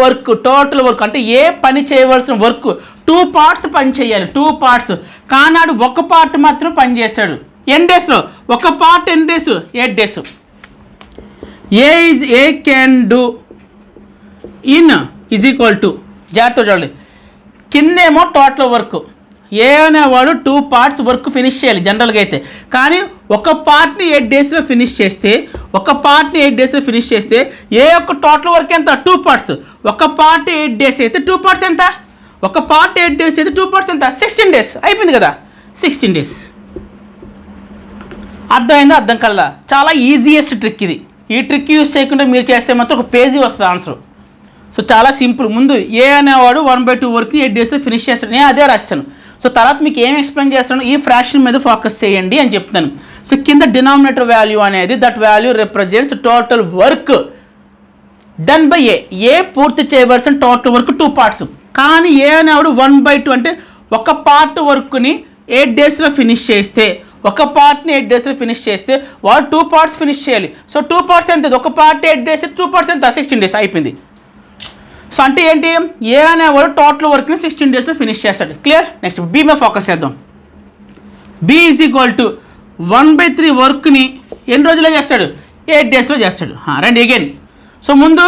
వర్క్ అంటే ఏ పని చేయవలసిన వర్క్ 2 parts పని చేయాలి. 2 parts కానాడు ఒక పార్ట్ మాత్రం పని చేశాడు. ఎన్ని డేస్లో, ఒక పార్ట్ ఎన్ని days, 8 days. A can do in is equal to, జాగ్రత్త చూడండి, కిందేమో టోటల్ వర్క్. ఏ అనేవాడు 2 parts వర్క్ ఫినిష్ చేయాలి జనరల్గా అయితే. కానీ ఒక పార్ట్ని 8 daysలో ఫినిష్ చేస్తే ఏ యొక్క టోటల్ వర్క్ ఎంత, 2 parts. ఒక పార్ట్ 8 days అయితే 2 parts ఎంత, ఒక పార్ట్ 8 days అయితే 2 parts ఎంత, 16 days అయిపోయింది కదా. 16 days. అర్థమైందా, అర్థం కల్లా. చాలా ఈజియెస్ట్ ట్రిక్ ఇది. ఈ ట్రిక్ యూజ్ చేయకుండా మీరు చేస్తే మాత్రం ఒక పేజీ వస్తుంది ఆన్సర్. సో చాలా సింపుల్. ముందు ఏ అనేవాడు 1/2 వర్క్ని 8 daysలో ఫినిష్ చేస్తాడు, నేను అదే రాస్తాను. సో తర్వాత మీకు ఏం ఎక్స్ప్లెయిన్ చేస్తాను, ఈ ఫ్రాక్షన్ మీద ఫోకస్ చేయండి అని చెప్తాను. సో కింద డినామినేటర్ వాల్యూ అనేది that value represents total work done by A పూర్తి చేయవలసిన టోటల్ వర్క్ 2 parts. కానీ ఏ అనేవాడు 1/2 అంటే ఒక పార్ట్ వర్క్ని 8 daysలో ఫినిష్ చేస్తే, ఒక పార్ట్ని 8 daysలో ఫినిష్ చేస్తే వాడు 2 parts ఫినిష్ చేయాలి. సో 2 parts ఎంత, ఒక పార్ట్ 8 days అయితే 2 parts ఎంత, 16 days అయిపోయింది. సో అంటే ఏంటి, ఏ అనేవాడు టోటల్ వర్క్ని 16 daysలో ఫినిష్ చేస్తాడు. క్లియర్. నెక్స్ట్ బి మీద ఫోకస్ చేద్దాం. బి ఈజ్ ఈక్వల్ టు 1/3 వర్క్ని ఎన్ని రోజుల్లో చేస్తాడు, 8 daysలో చేస్తాడు. రండి అగైన్. సో ముందు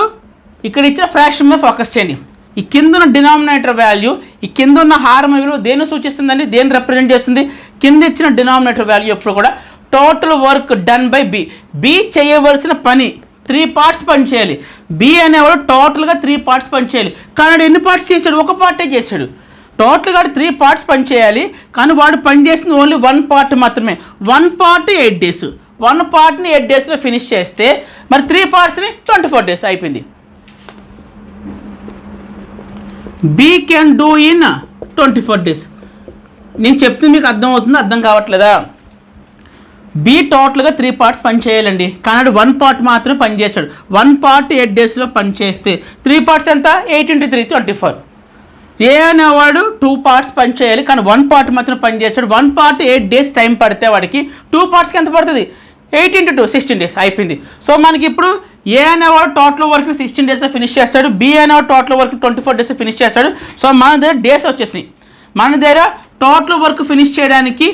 ఇక్కడ ఇచ్చిన ఫ్రాక్షన్ మీద ఫోకస్ చేయండి. ఈ కింద ఉన్న డినామినేటర్ వాల్యూ, ఈ కింద ఉన్న హారం విలువ దేన్ని సూచిస్తుందండి, దేన్ని రిప్రజెంట్ చేస్తుంది, కింద ఇచ్చిన డినామినేటర్ వాల్యూ ఎప్పుడు కూడా total work done by B. B చేయవలసిన పని 3 parts పని చేయాలి. బి అనేవాడు టోటల్గా 3 parts పని చేయాలి. కానీ ఎన్ని పార్ట్స్ చేశాడు, ఒక పార్టే చేశాడు. టోటల్గా 3 parts పని చేయాలి, కానీ వాడు పని చేసింది ఓన్లీ 1 part మాత్రమే. 1 part 8 days. 1 partని 8 daysలో ఫినిష్ చేస్తే మరి 3 partsని 24 days అయిపోయింది. B can do in 24 days. నేను చెప్తుంది మీకు అర్థం అవుతుంది, అర్థం కావట్లేదా. బి టోటల్గా 3 parts పని చేయాలండి, కానీ 1 part మాత్రం పని చేస్తాడు. 1 part 8 daysలో పని చేస్తే 3 parts ఎంత, 8 × 3 24. ఏ అనేవాడు 2 parts పని చేయాలి, కానీ 1 part మాత్రం పని చేస్తాడు. 1 part 8 days టైం పడితే వాడికి 2 partsకి ఎంత పడుతుంది, 8 × 2 16 days అయిపోయింది. సో మనకి ఇప్పుడు ఏ అనేవాడు టోటల్ వర్క్ 16 daysలో ఫినిష్ చేస్తాడు, బి అనేవాడు టోటల్ వర్క్ 24 days ఫినిష్ చేస్తాడు. సో మన దగ్గర డేస్ వచ్చేసినాయి. మన దగ్గర టోటల్ వర్క్ ఫినిష్ చేయడానికి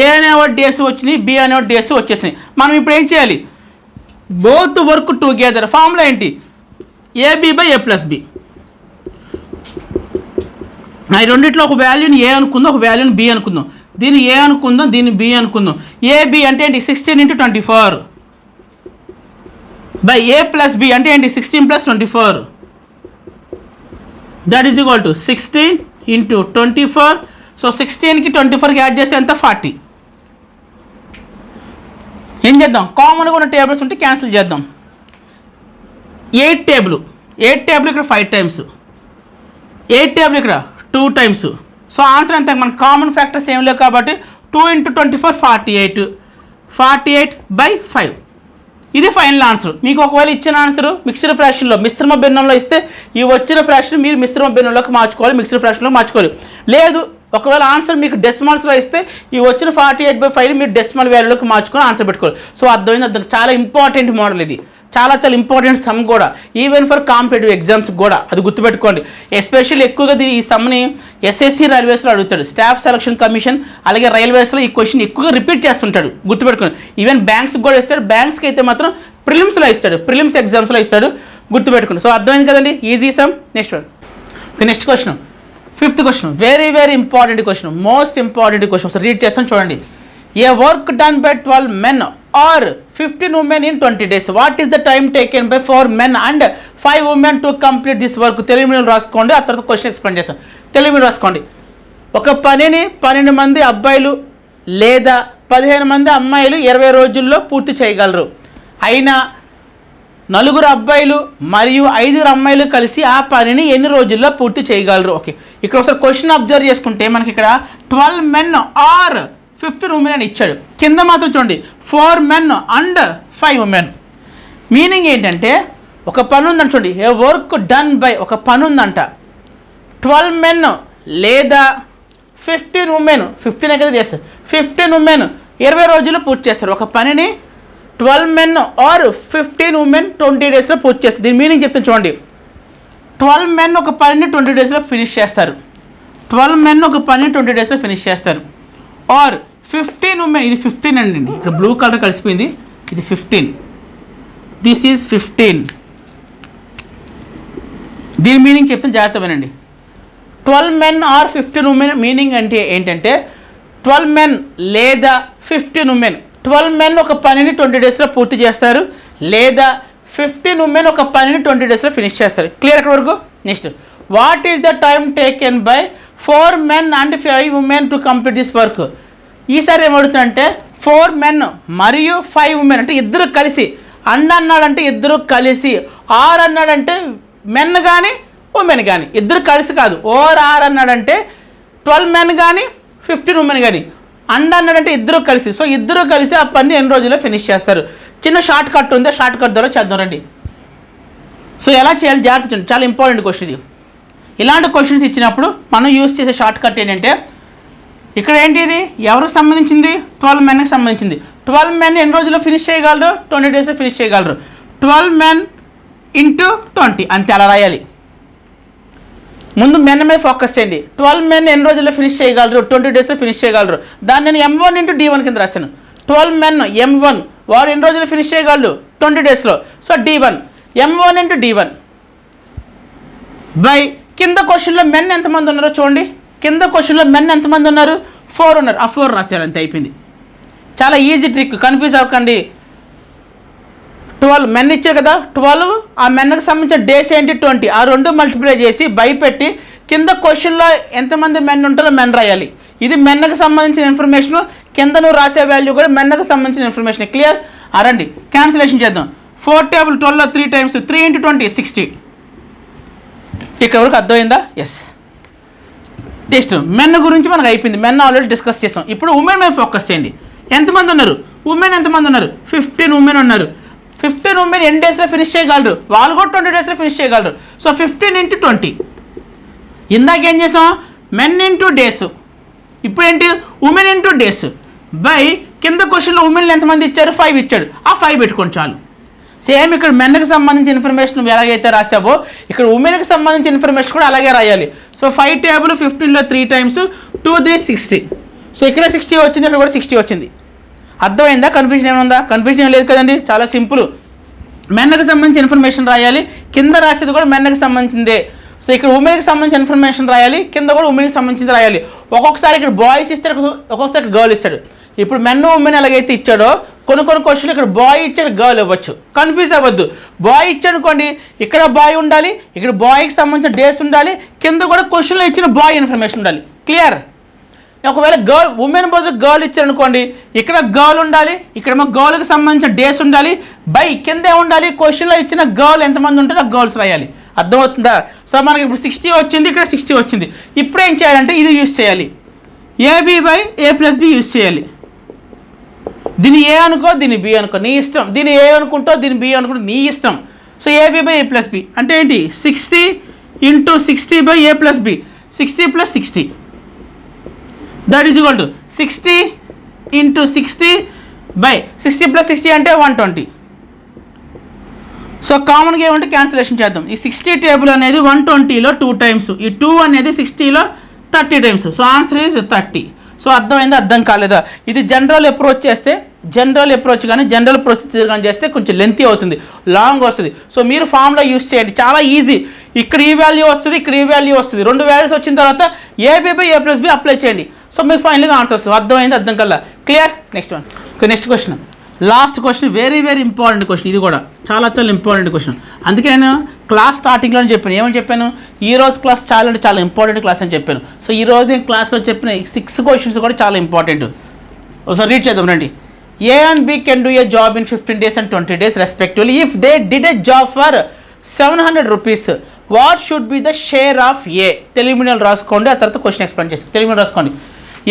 ఏ అనేవ డేస్ వచ్చినాయి, బి అనేవ డేస్ వచ్చేసినాయి. మనం ఇప్పుడు ఏం చేయాలి, బోత్ వర్క్ టుగెదర్. ఫార్ములా ఏంటి, AB by A plus B. ఈ రెండిట్లో ఒక వాల్యూని ఏ అనుకుందాం, ఒక వాల్యూని బి అనుకుందాం. దీన్ని ఏ అనుకుందాం, దీన్ని బి అనుకుందాం. ఏబి అంటే ఏంటి, 16 × 24 బై ఏ ప్లస్ బి అంటే ఏంటి, 16 + 24. That is equal to 16 × 24. So 16కి 24కి యాడ్ చేస్తే ఎంత, 40. ఏం చేద్దాం, కామన్గా ఉన్న టేబుల్స్ ఉంటే క్యాన్సిల్ చేద్దాం. 8 టేబుల్ ఇక్కడ 5 టైమ్స్, 8 టేబుల్ ఇక్కడ 2 టైమ్స్. సో ఆన్సర్ ఎంత, మనకి కామన్ ఫ్యాక్టర్స్ ఏం లేవు కాబట్టి 2 × 24 48, 48/5. ఇది ఫైనల్ ఆన్సర్. మీకు ఒకవేళ ఇచ్చిన ఆన్సర్ మిక్స్డ్ ఫ్రాక్షన్లో, మిశ్రమ భిన్నంలో ఇస్తే ఈ వచ్చిన ఫ్రాక్షన్ మీరు మిశ్రమ భిన్నంలోకి మార్చుకోవాలి, మిక్స్డ్ ఫ్రాక్షన్లో మార్చుకోవాలి. లేదు ఒకవేళ ఆన్సర్ మీకు డెసిమల్స్లో ఇస్తే ఈ వచ్చిన 48/5 మీరు డెసిమల్ వాల్యూలోకి మార్చుకొని ఆన్సర్ పెట్టుకోవాలి. సో అర్థమైంది, చాలా ఇంపార్టెంట్ మోడల్ ఇది, చాలా ఇంపార్టెంట్ సమ్ కూడా, ఈవెన్ ఫర్ కాంపిటేటివ్ ఎగ్జామ్స్ కూడా. అది గుర్తుపెట్టుకోండి. ఎస్పెషల్లీ ఎక్కువగా ఈ సమ్ని ఎస్ఎస్సి రైల్వేస్లో అడుగుతాడు, స్టాఫ్ సెలక్షన్ కమిషన్, అలాగే రైల్వేస్లో ఈ క్వశ్చన్ ఎక్కువగా రిపీట్ చేస్తుంటాడు, గుర్తుపెట్టుకోండి. ఈవెన్ బ్యాంక్స్కి కూడా ఇస్తాడు, బ్యాంక్స్కి అయితే మాత్రం ప్రిలిమ్స్లో ఇస్తాడు, ప్రిలిమ్స్ ఎగ్జామ్స్లో ఇస్తాడు, గుర్తుపెట్టుకోండి. సో అర్థమైంది కదండి, easy sum. Next question, 5th question, very important question, most important question. ఒకసారి రీడ్ చేస్తాను చూడండి. A work done by 12 men or 15 women in 20 days. What is the time taken by 4 men and 5 women to complete this work? Telugu medium రాసుకోండి, ఆ తర్వాత క్వశ్చన్ ఎక్స్ప్లెయిన్ చేస్తాను. తెలుగు మీడియం రాసుకోండి. ఒక పనిని 12 మంది అబ్బాయిలు లేదా 15 మంది అమ్మాయిలు 20 రోజుల్లో పూర్తి చేయగలరు. అయినా 4 అబ్బాయిలు మరియు 5 అమ్మాయిలు కలిసి ఆ పనిని ఎన్ని రోజుల్లో పూర్తి చేయగలరు? ఓకే, ఇక్కడ ఒకసారి క్వశ్చన్ అబ్జర్వ్ చేసుకుంటే మనకి ఇక్కడ 12 men or 15 women అని ఇచ్చాడు. కింద మాత్రం చూడండి 4 men and 5 women. మీనింగ్ ఏంటంటే ఒక పని ఉందని చూడండి, ఏ వర్క్ డన్ బై, ఒక పని ఉందంట, 12 men లేదా 15 women, 15 కదా చేస్తారు, 15 women 20 రోజుల్లో పూర్తి చేస్తారు. ఒక పనిని 12 men or 15 women 20 డేస్లో పూర్తి చేస్తారు. దీని మీనింగ్ చెప్తాను చూడండి. 12 men ఒక పనిని 20 డేస్లో ఫినిష్ చేస్తారు. 12 men ఒక పనిని 20 డేస్లో ఫినిష్ చేస్తారు. ఆర్ 15 women, ఇది 15 అండి, ఇక్కడ బ్లూ కలర్ కలిసిపోయింది, ఇది 15, దిస్ ఈజ్ 15. దీని మీనింగ్ చెప్తాను, జాగ్రత్త వినండి. 12 men or 15 women మీనింగ్ అంటే ఏంటంటే 12 men లేదా 15 women. 12 men ఒక పనిని 20 డేస్లో పూర్తి చేస్తారు, లేదా 15 women ఒక పనిని 20 డేస్లో ఫినిష్ చేస్తారు. క్లియర్ అక్కడ వరకు. Next, what is the time taken by 4 men and 5 women to complete this work? ఈసారి ఏమడుతుందంటే 4 men మరియు 5 women అంటే ఇద్దరు కలిసి, అన్నాడంటే ఇద్దరు కలిసి, ఆర్ అన్నాడంటే మెన్ కానీ ఉమెన్ కానీ, ఇద్దరు కలిసి కాదు, ఆర్ అన్నాడంటే 12 men కానీ 15 women కానీ, అన్నాడంటే ఇద్దరు కలిసి. సో ఇద్దరు కలిసి ఆ పని ఎన్ని రోజుల్లో ఫినిష్ చేస్తారు? చిన్న షార్ట్ కట్ ఉంది, షార్ట్ కట్ ద్వారా చేద్దాం రండి. సో ఎలా చేయాలి జాగ్రత్త చూడండి, చాలా ఇంపార్టెంట్ క్వశ్చన్ ఇది. ఇలాంటి క్వశ్చన్స్ ఇచ్చినప్పుడు మనం యూస్ చేసే షార్ట్ కట్ ఏంటంటే, ఇక్కడ ఏంటి, ఇది ఎవరికి సంబంధించింది, 12 menకి సంబంధించింది. 12 men ఎన్ని రోజుల్లో ఫినిష్ చేయగలరు? 20 డేస్లో ఫినిష్ చేయగలరు. 12 men × 20 అంతే, అలా రాయాలి. ముందు మెన్ మీద ఫోకస్ చేయండి. 12 men ఎన్ని రోజుల్లో ఫినిష్ చేయగలరు? 20 డేస్లో ఫినిష్ చేయగలరు. దాన్ని నేను M1 × D1 కింద రాశాను. 12 men M1 వాడు ఎన్ని రోజుల్లో ఫినిష్ చేయగలరు? 20 డేస్లో. So D1 M1 × D1 by కింద క్వశ్చన్లో మెన్ ఎంతమంది ఉన్నారో చూడండి. కింద క్వశ్చన్లో మెన్ ఎంతమంది ఉన్నారు? 4 ఉన్నారు. ఆ 4 రాసేయాలి, అంతే, అయిపోయింది. చాలా ఈజీ ట్రిక్, కన్ఫ్యూజ్ అవ్వకండి. 12 మెన్ ఇచ్చారు కదా, 12 ఆ మెన్కి సంబంధించిన డేస్ ఏంటి 20, ఆ 2 మల్టిప్లై చేసి బై పెట్టి కింద క్వశ్చన్లో ఎంతమంది మెన్ ఉంటారో మెన్ రాయాలి. ఇది మెన్కి సంబంధించిన ఇన్ఫర్మేషన్, కింద నువ్వు రాసే వాల్యూ కూడా మెన్కి సంబంధించిన ఇన్ఫర్మేషన్. క్లియర్? అరండి క్యాన్సిలేషన్ చేద్దాం. 4 టేబుల్ 12లో 3 times 3 × 20 60. ఇక్కడ వరకు అర్థమైందా? ఎస్. నెక్స్ట్ మెన్ గురించి మనకు అయిపోయింది, మెన్ ఆల్రెడీ డిస్కస్ చేసాం. ఇప్పుడు ఉమెన్ మీద ఫోకస్ చేయండి. ఎంతమంది ఉన్నారు? ఉమెన్ ఎంతమంది ఉన్నారు? 15 women ఉన్నారు. 15 women ఎన్ని డేస్లో ఫినిష్ చేయగలరు? వాళ్ళు కూడా 20 డేస్లో ఫినిష్ చేయగలరు. సో 15 × 20. ఇందాక ఏం చేసాం? Men × days. ఇప్పుడు ఏంటి? ఉమెన్ × డేస్ బై కింద క్వశ్చన్లో ఉమెన్లు ఎంతమంది ఇచ్చారు? 5 ఇచ్చాడు. ఆ 5 పెట్టుకోండి చాలు. సేమ్ ఇక్కడ మెన్కి సంబంధించిన ఇన్ఫర్మేషన్ నువ్వు ఎలాగైతే రాసావో ఇక్కడ ఉమెన్కి సంబంధించిన ఇన్ఫర్మేషన్ కూడా అలాగే రాయాలి. సో 5 టేబుల్ 15లో 3 టైమ్స్ 2 3 60. సో ఇక్కడ 60 వచ్చింది, ఇక్కడ కూడా 60 వచ్చింది. అర్థమైందా? కన్ఫ్యూజన్ ఏముందా? కన్ఫ్యూజన్ ఏం లేదు కదండి, చాలా సింపుల్. మెన్కి సంబంధించిన ఇన్ఫర్మేషన్ రాయాలి, కింద రాసేది కూడా మెన్కి సంబంధించిందే. సో ఇక్కడ ఉమెన్కి సంబంధించిన ఇన్ఫర్మేషన్ రాయాలి, కింద కూడా ఉమెన్కి సంబంధించింది రాయాలి. ఒక్కొక్కసారి ఇక్కడ బాయ్స్ ఇస్తాడు, ఒక్కొక్కసారి గర్ల్ ఇస్తాడు. ఇప్పుడు మెన్ ఉమెన్ ఎలాగైతే ఇచ్చాడో కొన్ని క్వశ్చన్లు ఇక్కడ బాయ్ ఇచ్చాడు, గర్ల్ ఇవ్వచ్చు. కన్ఫ్యూజ్ అవ్వద్దు. బాయ్ ఇచ్చాడు అనుకోండి, ఇక్కడ బాయ్ ఉండాలి, ఇక్కడ బాయ్కి సంబంధించిన డేస్ ఉండాలి, కింద కూడా క్వశ్చన్లో ఇచ్చిన బాయ్ ఇన్ఫర్మేషన్ ఉండాలి. క్లియర్? ఒకవేళ గర్ల్ ఉమెన్ బదులు గర్ల్ ఇచ్చారనుకోండి, ఇక్కడ గర్ల్ ఉండాలి, ఇక్కడ మా గర్ల్కి సంబంధించిన డేస్ ఉండాలి, బై కిందే ఉండాలి, క్వశ్చన్లో ఇచ్చిన గర్ల్ ఎంతమంది ఉంటే ఆ గర్ల్స్ రాయాలి. అర్థమవుతుందా? సో మనకి ఇప్పుడు 60 వచ్చింది, ఇక్కడ 60 వచ్చింది. ఇప్పుడు ఏం చేయాలంటే ఇది యూజ్ చేయాలి, AB by A plus B use చేయాలి. దీన్ని ఏ అనుకో, దీన్ని బి అనుకో, నీ ఇష్టం. దీన్ని ఏ అనుకుంటో, దీన్ని బి అనుకుంటో, నీ ఇష్టం. So AB by A plus B అంటే ఏంటి? 60 into 60 by A plus B, 60 plus 60, that is equal to 60 into 60 by 60 plus 60 అంటే 120. సో కామన్గా ఏమంటే క్యాన్సిలేషన్ చేద్దాం. ఈ 60 టేబుల్ అనేది 120లో 2 టైమ్స్, ఈ 2 అనేది 60లో 30 times. So answer is 30. So అర్థమైందా? అర్థం కాలేదా? ఇది జనరల్ అప్రోచ్ చేస్తే, జనరల్ అప్రోచ్ కానీ జనరల్ ప్రొసీజర్ కానీ చేస్తే కొంచెం లెంతీ అవుతుంది, లాంగ్ వస్తుంది. సో మీరు ఫామ్లో యూస్ చేయండి, చాలా ఈజీ. ఇక్కడ ఈ వాల్యూ వస్తుంది, ఇక్కడ ఈ వాల్యూ వస్తుంది. 2 వాల్యూస్ వచ్చిన తర్వాత AB by A plus B apply చేయండి. సో మీకు ఫైనల్గా ఆన్సర్ వస్తుంది. అర్థమైంది? అర్థం కల్లా clear? Next one. Next question, last question, very very important question. ఇది కూడా చాలా చాలా ఇంపార్టెంట్ క్వశ్చన్. అందుకే నేను క్లాస్ స్టార్టింగ్లో చెప్పాను, ఏమని చెప్పాను? ఈ రోజు క్లాస్ చాలా అంటే చాలా ఇంపార్టెంట్ క్లాస్ అని చెప్పాను. సో ఈ రోజు నేను క్లాస్లో చెప్పిన 6 క్వశ్చన్స్ కూడా చాలా ఇంపార్టెంట్. ఒకసారి రీడ్ చేద్దాం రండి. A and B can do a job in 15 days and 20 days respectively. If they did a job for 700 rupees, what should be the share of A? Telugu medium రాసుకోండి, ఆ తర్వాత క్వశ్చన్ ఎక్స్ప్లెయిన్ చేస్తాను. తెలుగు మీడియం రాసుకోండి.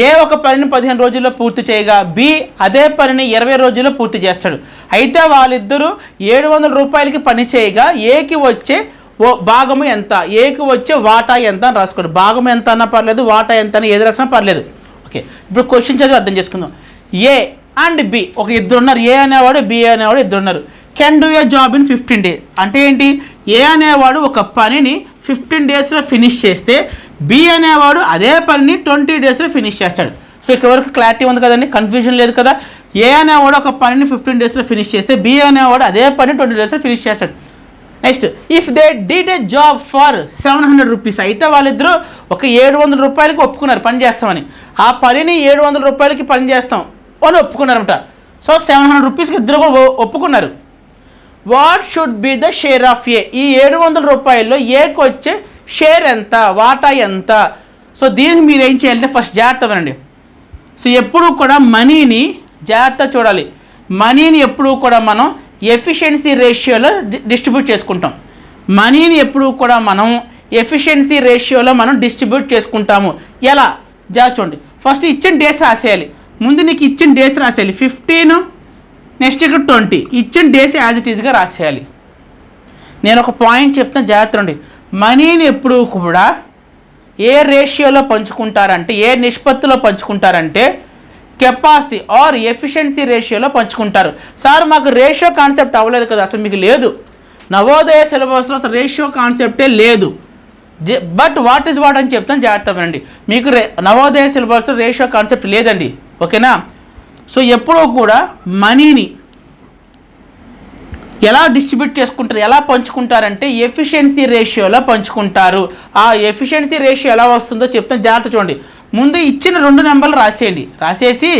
ఏ ఒక పనిని 15 రోజుల్లో పూర్తి చేయగా బి అదే పనిని 20 రోజుల్లో పూర్తి చేస్తాడు. అయితే వాళ్ళిద్దరూ 700 రూపాయలకి పని చేయగా ఏకి వచ్చే భాగము ఎంత, ఏకి వచ్చే వాటా ఎంత అని రాసుకోండి. భాగం ఎంత అన్నా పర్లేదు, వాటా ఎంత అని ఏది రాసినా పర్లేదు. ఓకే, ఇప్పుడు క్వశ్చన్ చదివి అర్థం చేసుకుందాం. ఏ అండ్ బి, ఒక ఇద్దరు ఉన్నారు, ఏ అనేవాడు బి అనేవాడు ఇద్దరు ఉన్నారు. Can do a job in 15 days అంటే ఏంటి? ఏ అనేవాడు ఒక పనిని 15 daysలో ఫినిష్ చేస్తే బి అనేవాడు అదే పనిని 20 daysలో ఫినిష్ చేస్తాడు. సో ఇక్కడ వరకు క్లారిటీ ఉంది కదండి, కన్ఫ్యూజన్ లేదు కదా. ఏ అనేవాడు ఒక పనిని 15 daysలో ఫినిష్ చేస్తే బి అనేవాడు అదే పని 20 daysలో ఫినిష్ చేస్తాడు. Next, if they did a job for 700 rupees, అయితే వాళ్ళిద్దరూ ఒక 700 రూపాయలకి ఒప్పుకున్నారు పని చేస్తామని. ఆ పనిని 700 రూపాయలకి పని చేస్తాం అని ఒప్పుకున్నారన్నమాట. సో 700 రూపీస్కి ఇద్దరు కూడా ఒప్పుకున్నారు. What should be the share of A? ఈ 700 రూపాయల్లో ఏకి వచ్చే షేర్ ఎంత, వాటా ఎంత? సో దీనికి మీరు ఏం చేయాలంటే ఫస్ట్ జాగ్రత్త వినండి. సో ఎప్పుడూ కూడా మనీని జాగ్రత్త చూడాలి. మనీని ఎప్పుడూ కూడా మనం ఎఫిషియన్సీ రేషియోలో డిస్ట్రిబ్యూట్ చేసుకుంటాం. మనీని ఎప్పుడూ కూడా మనం ఎఫిషియన్సీ రేషియోలో మనం డిస్ట్రిబ్యూట్ చేసుకుంటాము. ఎలా? జాగ్రత్త చూడండి. ఫస్ట్ ఇచ్చిన డేస్ రాసేయాలి. ముందు నీకు ఇచ్చిన డేస్ రాసేయాలి. 15, నెక్స్ట్ ఇక్కడ 20, ఇచ్చిన డేస్ యాజ్ ఇట్ ఈజ్గా రాసేయాలి. నేను ఒక పాయింట్ చెప్తాను, జాగ్రత్త అండి. మనీని ఎప్పుడూ కూడా ఏ రేషియోలో పంచుకుంటారంటే, ఏ నిష్పత్తిలో పంచుకుంటారంటే కెపాసిటీ ఆర్ ఎఫిషియన్సీ రేషియోలో పంచుకుంటారు. సార్ మాకు రేషియో కాన్సెప్ట్ అవ్వలేదు కదా, అసలు మీకు లేదు. నవోదయ సిలబస్లో అసలు రేషియో కాన్సెప్టే లేదు. బట్ వాట్ ఈజ్ వాట్ అని చెప్తాను, జాగ్రత్త వినండి. మీకు నవోదయ సిలబస్లో రేషియో కాన్సెప్ట్ లేదండి, ఓకేనా? సో ఎప్పుడూ కూడా మనీని ఎలా డిస్ట్రిబ్యూట్ చేసుకుంటారు, ఎలా పంచుకుంటారంటే ఎఫిషియన్సీ రేషియోలో పంచుకుంటారు. ఆ ఎఫిషియన్సీ రేషియో ఎలా వస్తుందో చెప్తాను, జాగ్రత్త చూడండి. ముందు ఇచ్చిన 2 నెంబర్లు రాసేయండి. రాసేసి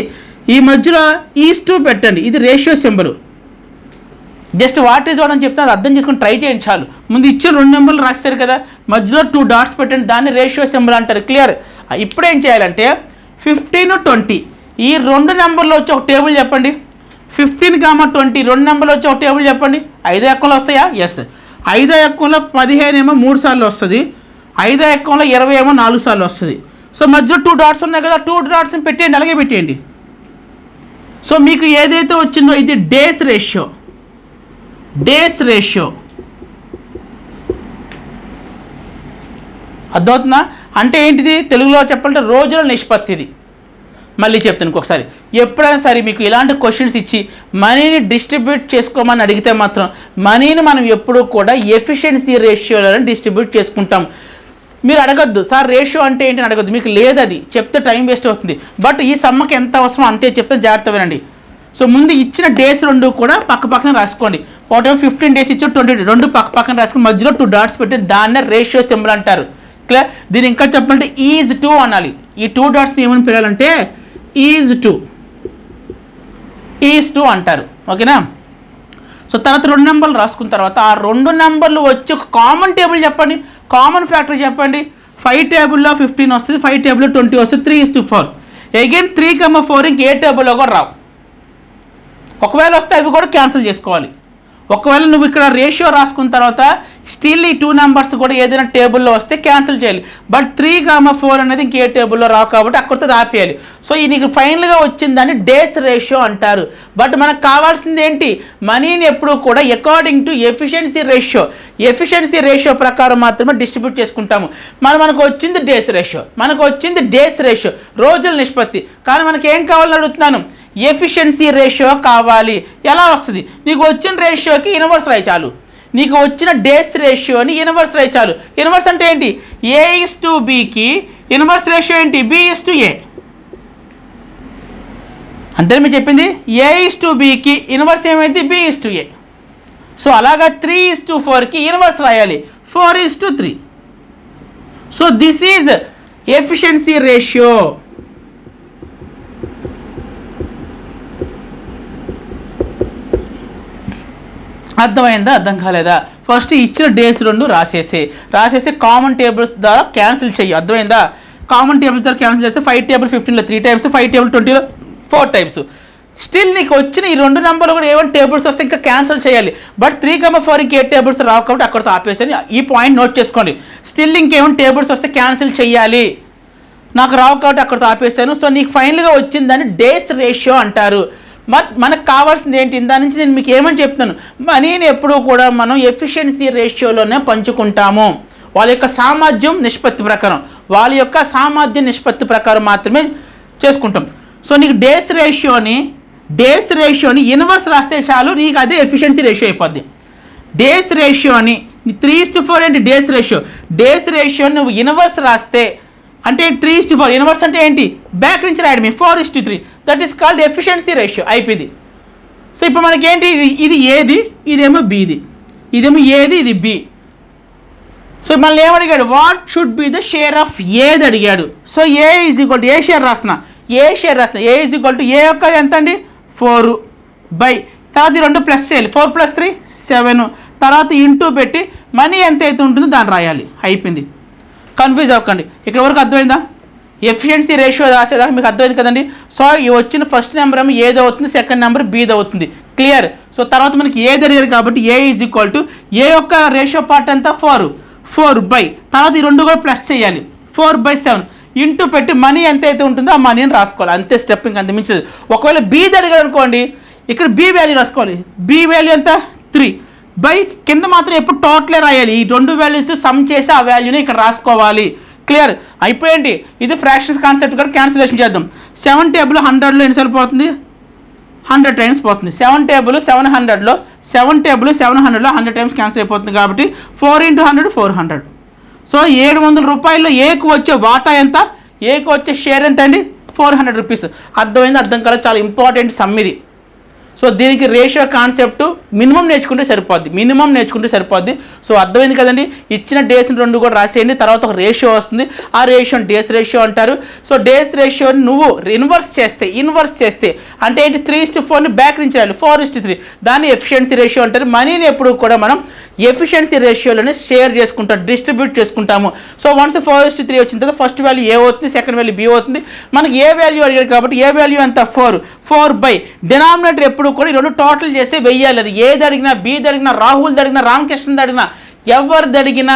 ఈ మధ్యలో ఈస్2 పెట్టండి, ఇది ratio symbol. Just what is what అని చెప్తే అది అర్థం చేసుకుని ట్రై చేయండి చాలు. ముందు ఇచ్చిన 2 నెంబర్లు రాస్తారు కదా, మధ్యలో 2 dots పెట్టండి, దాన్ని రేషియో సింబల్ అంటారు. క్లియర్? ఇప్పుడు ఏం చేయాలంటే 15, 20 ఈ 2 నెంబర్లు వచ్చి ఒక టేబుల్ చెప్పండి. 15, 20 2 నెంబర్లు వచ్చి ఒక టేబుల్ చెప్పండి. 5 ఎక్కలు వస్తాయా? ఎస్. 5 ఎక్కంలో 15 ఏమో 3 సార్లు వస్తుంది, 5 ఎక్కంలో 20 ఏమో 4 సార్లు వస్తుంది. సో మధ్యలో 2 dots ఉన్నాయి కదా, 2 dots పెట్టేయండి, అలాగే పెట్టేయండి. సో మీకు ఏదైతే వచ్చిందో ఇది డేస్ రేషియో. డేస్ రేషియో అర్థమవుతుందా? అంటే ఏంటిది? తెలుగులో చెప్పాలంటే రోజుల నిష్పత్తి. ఇది మళ్ళీ చెప్తాను ఇంకొకసారి, ఎప్పుడైనా సరే మీకు ఇలాంటి క్వశ్చన్స్ ఇచ్చి మనీని డిస్ట్రిబ్యూట్ చేసుకోమని అడిగితే మాత్రం మనీని మనం ఎప్పుడూ కూడా ఎఫిషియన్సీ రేషియోలను డిస్ట్రిబ్యూట్ చేసుకుంటాం. మీరు అడగద్దు సార్ రేషియో అంటే ఏంటని అడగద్దు, మీకు లేదు, అది చెప్తే టైం వేస్ట్ అవుతుంది. బట్ ఈ సమ్మకి ఎంత అవసరం అంతే చెప్తే జాగ్రత్త వినండి. సో ముందు ఇచ్చిన డేస్ రెండు కూడా పక్క పక్కన రాసుకోండి. ఒకటేమో 15 days ఇచ్చి 20 days రెండు పక్క పక్కన రాసుకుని మధ్యలో 2 dots పెట్టి దాన్నే రేషియో సింబల్ అంటారు. క్లియర్? దీన్ని ఇంకా చెప్పాలంటే ఈజ్ 2 అనాలి. ఈ 2 dots ఏమని పిలవాలంటే ఈజ్ 2 అంటారు. ఓకేనా? సో తర్వాత 2 నెంబర్లు రాసుకున్న తర్వాత ఆ 2 నెంబర్లు వచ్చి ఒక కామన్ టేబుల్ చెప్పండి, కామన్ ఫ్యాక్టర్ చెప్పండి. 5 టేబుల్లో 15 వస్తుంది, 5 టేబుల్లో 20 వస్తుంది, 3:4. అగైన్ 3,4 ఇంక ఏ టేబుల్లో కూడా రావు. ఒకవేళ వస్తే అవి కూడా క్యాన్సిల్ చేసుకోవాలి. ఒకవేళ నువ్వు ఇక్కడ రేషియో రాసుకున్న తర్వాత స్టిల్ ఈ 2 నెంబర్స్ కూడా ఏదైనా టేబుల్లో వస్తే క్యాన్సిల్ చేయాలి. బట్ 3,4 అనేది ఇంకే టేబుల్లో రావు కాబట్టి అక్కడితో ఆపేయాలి. సో ఈ నీకు ఫైనల్గా వచ్చిందని డేస్ రేషియో అంటారు. బట్ మనకు కావాల్సింది ఏంటి? మనీని ఎప్పుడు కూడా అకార్డింగ్ టు ఎఫిషియన్సీ రేషియో ప్రకారం మాత్రమే డిస్ట్రిబ్యూట్ చేసుకుంటాము. మనకు వచ్చింది డేస్ రేషియో, రోజుల నిష్పత్తి. కానీ మనకి ఏం కావాలని అడుగుతున్నాను? ఎఫిషియన్సీ రేషియో కావాలి. ఎలా వస్తుంది? నీకు వచ్చిన రేషియోకి ఇన్వర్స్ రాయి చాలు, నీకు వచ్చిన డేస్ రేషియోని ఇన్వర్స్ రాయి చాలు. ఇన్వర్స్ అంటే ఏంటి? A:Bకి ఇన్వర్స్ రేషియో ఏంటి? B:A. అంతే మీరు చెప్పింది. A:Bకి ఇన్వర్స్ ఏమైంది? B:A. సో అలాగా 3:4కి ఇన్వర్స్ రాయాలి 4:3. So this is efficiency ratio. అర్థమైందా? అర్థం కాలేదా? ఫస్ట్ ఇచ్చిన డేస్ రెండు రాసేసి కామన్ టేబుల్స్ ద్వారా క్యాన్సిల్ చెయ్యి. అర్థమైందా? కామన్ టేబుల్స్ ద్వారా క్యాన్సిల్ చేస్తే 5 టేబుల్ 15లో 3 times, 5 టేబుల్ 20లో 4 times. స్టిల్ నీకు వచ్చిన ఈ 2 నెంబర్లు కూడా ఏమైనా టేబుల్స్ వస్తే ఇంకా క్యాన్సిల్ చేయాలి. బట్ 3,4 ఇంకే టేబుల్స్ రావు కాబట్టి అక్కడితో ఆపేసి ఈ పాయింట్ నోట్ చేసుకోండి. స్టిల్ ఇంకేమైనా టేబుల్స్ వస్తే క్యాన్సిల్ చేయాలి, నాకు రావు కాబట్టి అక్కడితో ఆపేసాను. సో నీకు ఫైనల్గా వచ్చిందని డేస్ రేషియో అంటారు. మనకు కావాల్సింది ఏంటి? దాని నుంచి నేను మీకు ఏమని చెప్తున్నాను? మనీని ఎప్పుడూ కూడా మనం ఎఫిషియన్సీ రేషియోలోనే పంచుకుంటాము. వాళ్ళ యొక్క సామర్థ్యం నిష్పత్తి ప్రకారం మాత్రమే చేసుకుంటాం. సో నీకు డేస్ రేషియోని ఇన్వర్స్ రాస్తే చాలు, నీకు అదే ఎఫిషియన్సీ రేషియో అయిపోద్ది. డేస్ రేషియోని 3:4 ఏంటి? డేస్ రేషియోని నువ్వు ఇన్వర్స్ రాస్తే అంటే 3:4 ఇన్వర్స్ అంటే ఏంటి? బ్యాక్ నుంచి రాయడమే 4:3. That is called efficiency ratio. అయిపోయింది. సో ఇప్పుడు మనకి ఏంటి? ఇది ఏది, ఇదేమో బీది, ఇదేమో ఏది, ఇది బి. సో మళ్ళీ ఏమడిగాడు? What should be the share of ఏది అడిగాడు. So A is equal to A share రాస్తున్నా. A is equal to A యొక్క ఎంత అండి? 4 బై తర్వాత ఈ 2 ప్లస్ చేయాలి. 4 + 3 7. తర్వాత ఇంటూ పెట్టి మనీ ఎంత అయితే ఉంటుందో దాన్ని రాయాలి. అయిపోయింది. కన్ఫ్యూజ్ అవ్వకండి. ఇక్కడ వరకు అర్థమైందా? ఎఫిషియన్సీ రేషియో రాసేదాకా మీకు అర్థమైంది కదండి. సో ఈ వచ్చిన ఫస్ట్ నెంబర్ ఏమో ఏది అవుతుంది, సెకండ్ నెంబర్ బీది అవుతుంది. క్లియర్? సో తర్వాత మనకి ఏ జరిగారు కాబట్టి ఏ ఈజ్ ఈక్వల్ టు ఏ యొక్క రేషియో పార్ట్ ఎంత? 4 బై తర్వాత ఈ 2 కూడా ప్లస్ చేయాలి 4/7 ఇంటూ పెట్టి మనీ ఎంత అయితే ఉంటుందో ఆ మనీని రాసుకోవాలి. అంతే స్టెప్, ఇంకా అంత మించదు. ఒకవేళ బీది అడిగారు అనుకోండి, ఇక్కడ బి వాల్యూ రాసుకోవాలి. బి వాల్యూ ఎంత? 3 బై కింద మాత్రం ఎప్పుడు టోటలే రాయాలి. ఈ 2 వాల్యూస్ సమ్ చేసి ఆ వాల్యూని ఇక్కడ రాసుకోవాలి. క్లియర్? అయిపోయింది. ఇది ఫ్రాక్షన్స్ కాన్సెప్ట్ కూడా క్యాన్సిలేషన్ చేద్దాం. 7 టేబుల్ 100లో ఎన్నిసార్లు పోతుంది? 100 times పోతుంది. 7 టేబుల్ 700లో 100 times క్యాన్సిల్ అయిపోతుంది కాబట్టి 4 × 100 400. సో 700 రూపాయల్లో ఏకు వచ్చే వాటా ఎంత? ఏకు వచ్చే షేర్ ఎంత అండి? 400 rupees. అర్థమైంది? అర్థం కాలేదు. చాలా ఇంపార్టెంట్ సమ్ ఇది. సో దీనికి రేషియో కాన్సెప్ట్ మినిమం నేర్చుకుంటే సరిపోద్ది. సో అర్థమైంది కదండి. ఇచ్చిన డేస్ 2 కూడా రాసేయండి. తర్వాత ఒక రేషియో వస్తుంది, ఆ రేషియోని డేస్ రేషియో అంటారు. సో డేస్ రేషియోని నువ్వు ఇన్వర్స్ చేస్తే అంటే ఏంటి? 3:4ని బ్యాక్ నుంచి రాయాలి 4:3. దాన్ని ఎఫిషియన్సీ రేషియో అంటారు. మనీని ఎప్పుడు కూడా మనం ఎఫిషియన్సీ రేషియోలోనే డిస్ట్రిబ్యూట్ చేసుకుంటాము. సో వన్స్ 4:3 వచ్చిన తర్వాత ఫస్ట్ వాల్యూ ఏ అవుతుంది, సెకండ్ వాల్యూ బి అవుతుంది. మనకి ఏ వాల్యూ అడిగాడు కాబట్టి ఏ వాల్యూ ఎంత? 4 బై డినామినేటర్ ఎప్పుడు కూడా ఈ 2 టోటల్ చేసి వెయ్యాలి. అది ఏది అడిగినా, బీది అడిగినా, రాహుల్ అడిగినా, రామకృష్ణ అడిగినా, ఎవరిది అడిగినా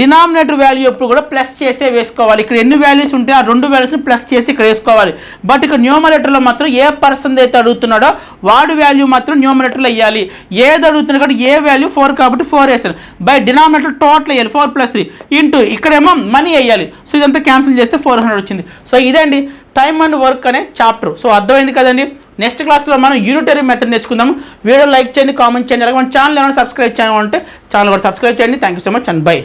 డినామినేటర్ వాల్యూ ఎప్పుడు కూడా ప్లస్ చేసే వేసుకోవాలి. ఇక్కడ ఎన్ని వాల్యూస్ ఉంటే ఆ 2 వాల్యూస్ని ప్లస్ చేసి ఇక్కడ వేసుకోవాలి. బట్ ఇక్కడ న్యూమరేటర్లో మాత్రం ఏ పర్సన్ అయితే అడుగుతున్నాడో వాడి వాల్యూ మాత్రం న్యూమరేటర్లో వేయాలి. ఏది అడుగుతున్నాడు కాబట్టి ఏ వాల్యూ 4 కాబట్టి 4 వేసాను. బై డినామినేటర్ టోటల్ వేయాలి 4 + 3 ఇంటూ ఇక్కడేమో మనీ వేయాలి. సో ఇదంతా క్యాన్సిల్ చేస్తే 400 వచ్చింది. సో ఇదండి టైమ్ అండ్ వర్క్ అనే చాప్టర్. సో అర్థమైంది కదండి. నెక్స్ట్ క్లాస్లో మనం యూనిటరీ మెథడ్ నేర్చుకుందాము. వీడియో లైక్ చేయండి, కామెంట్ చేయండి. అలాగే మన ఛానల్ ఏమైనా సబ్స్క్రైబ్ చేయాలంటే ఛానల్ కూడా సబ్స్క్రైబ్ చేయండి. Thank you so much and by.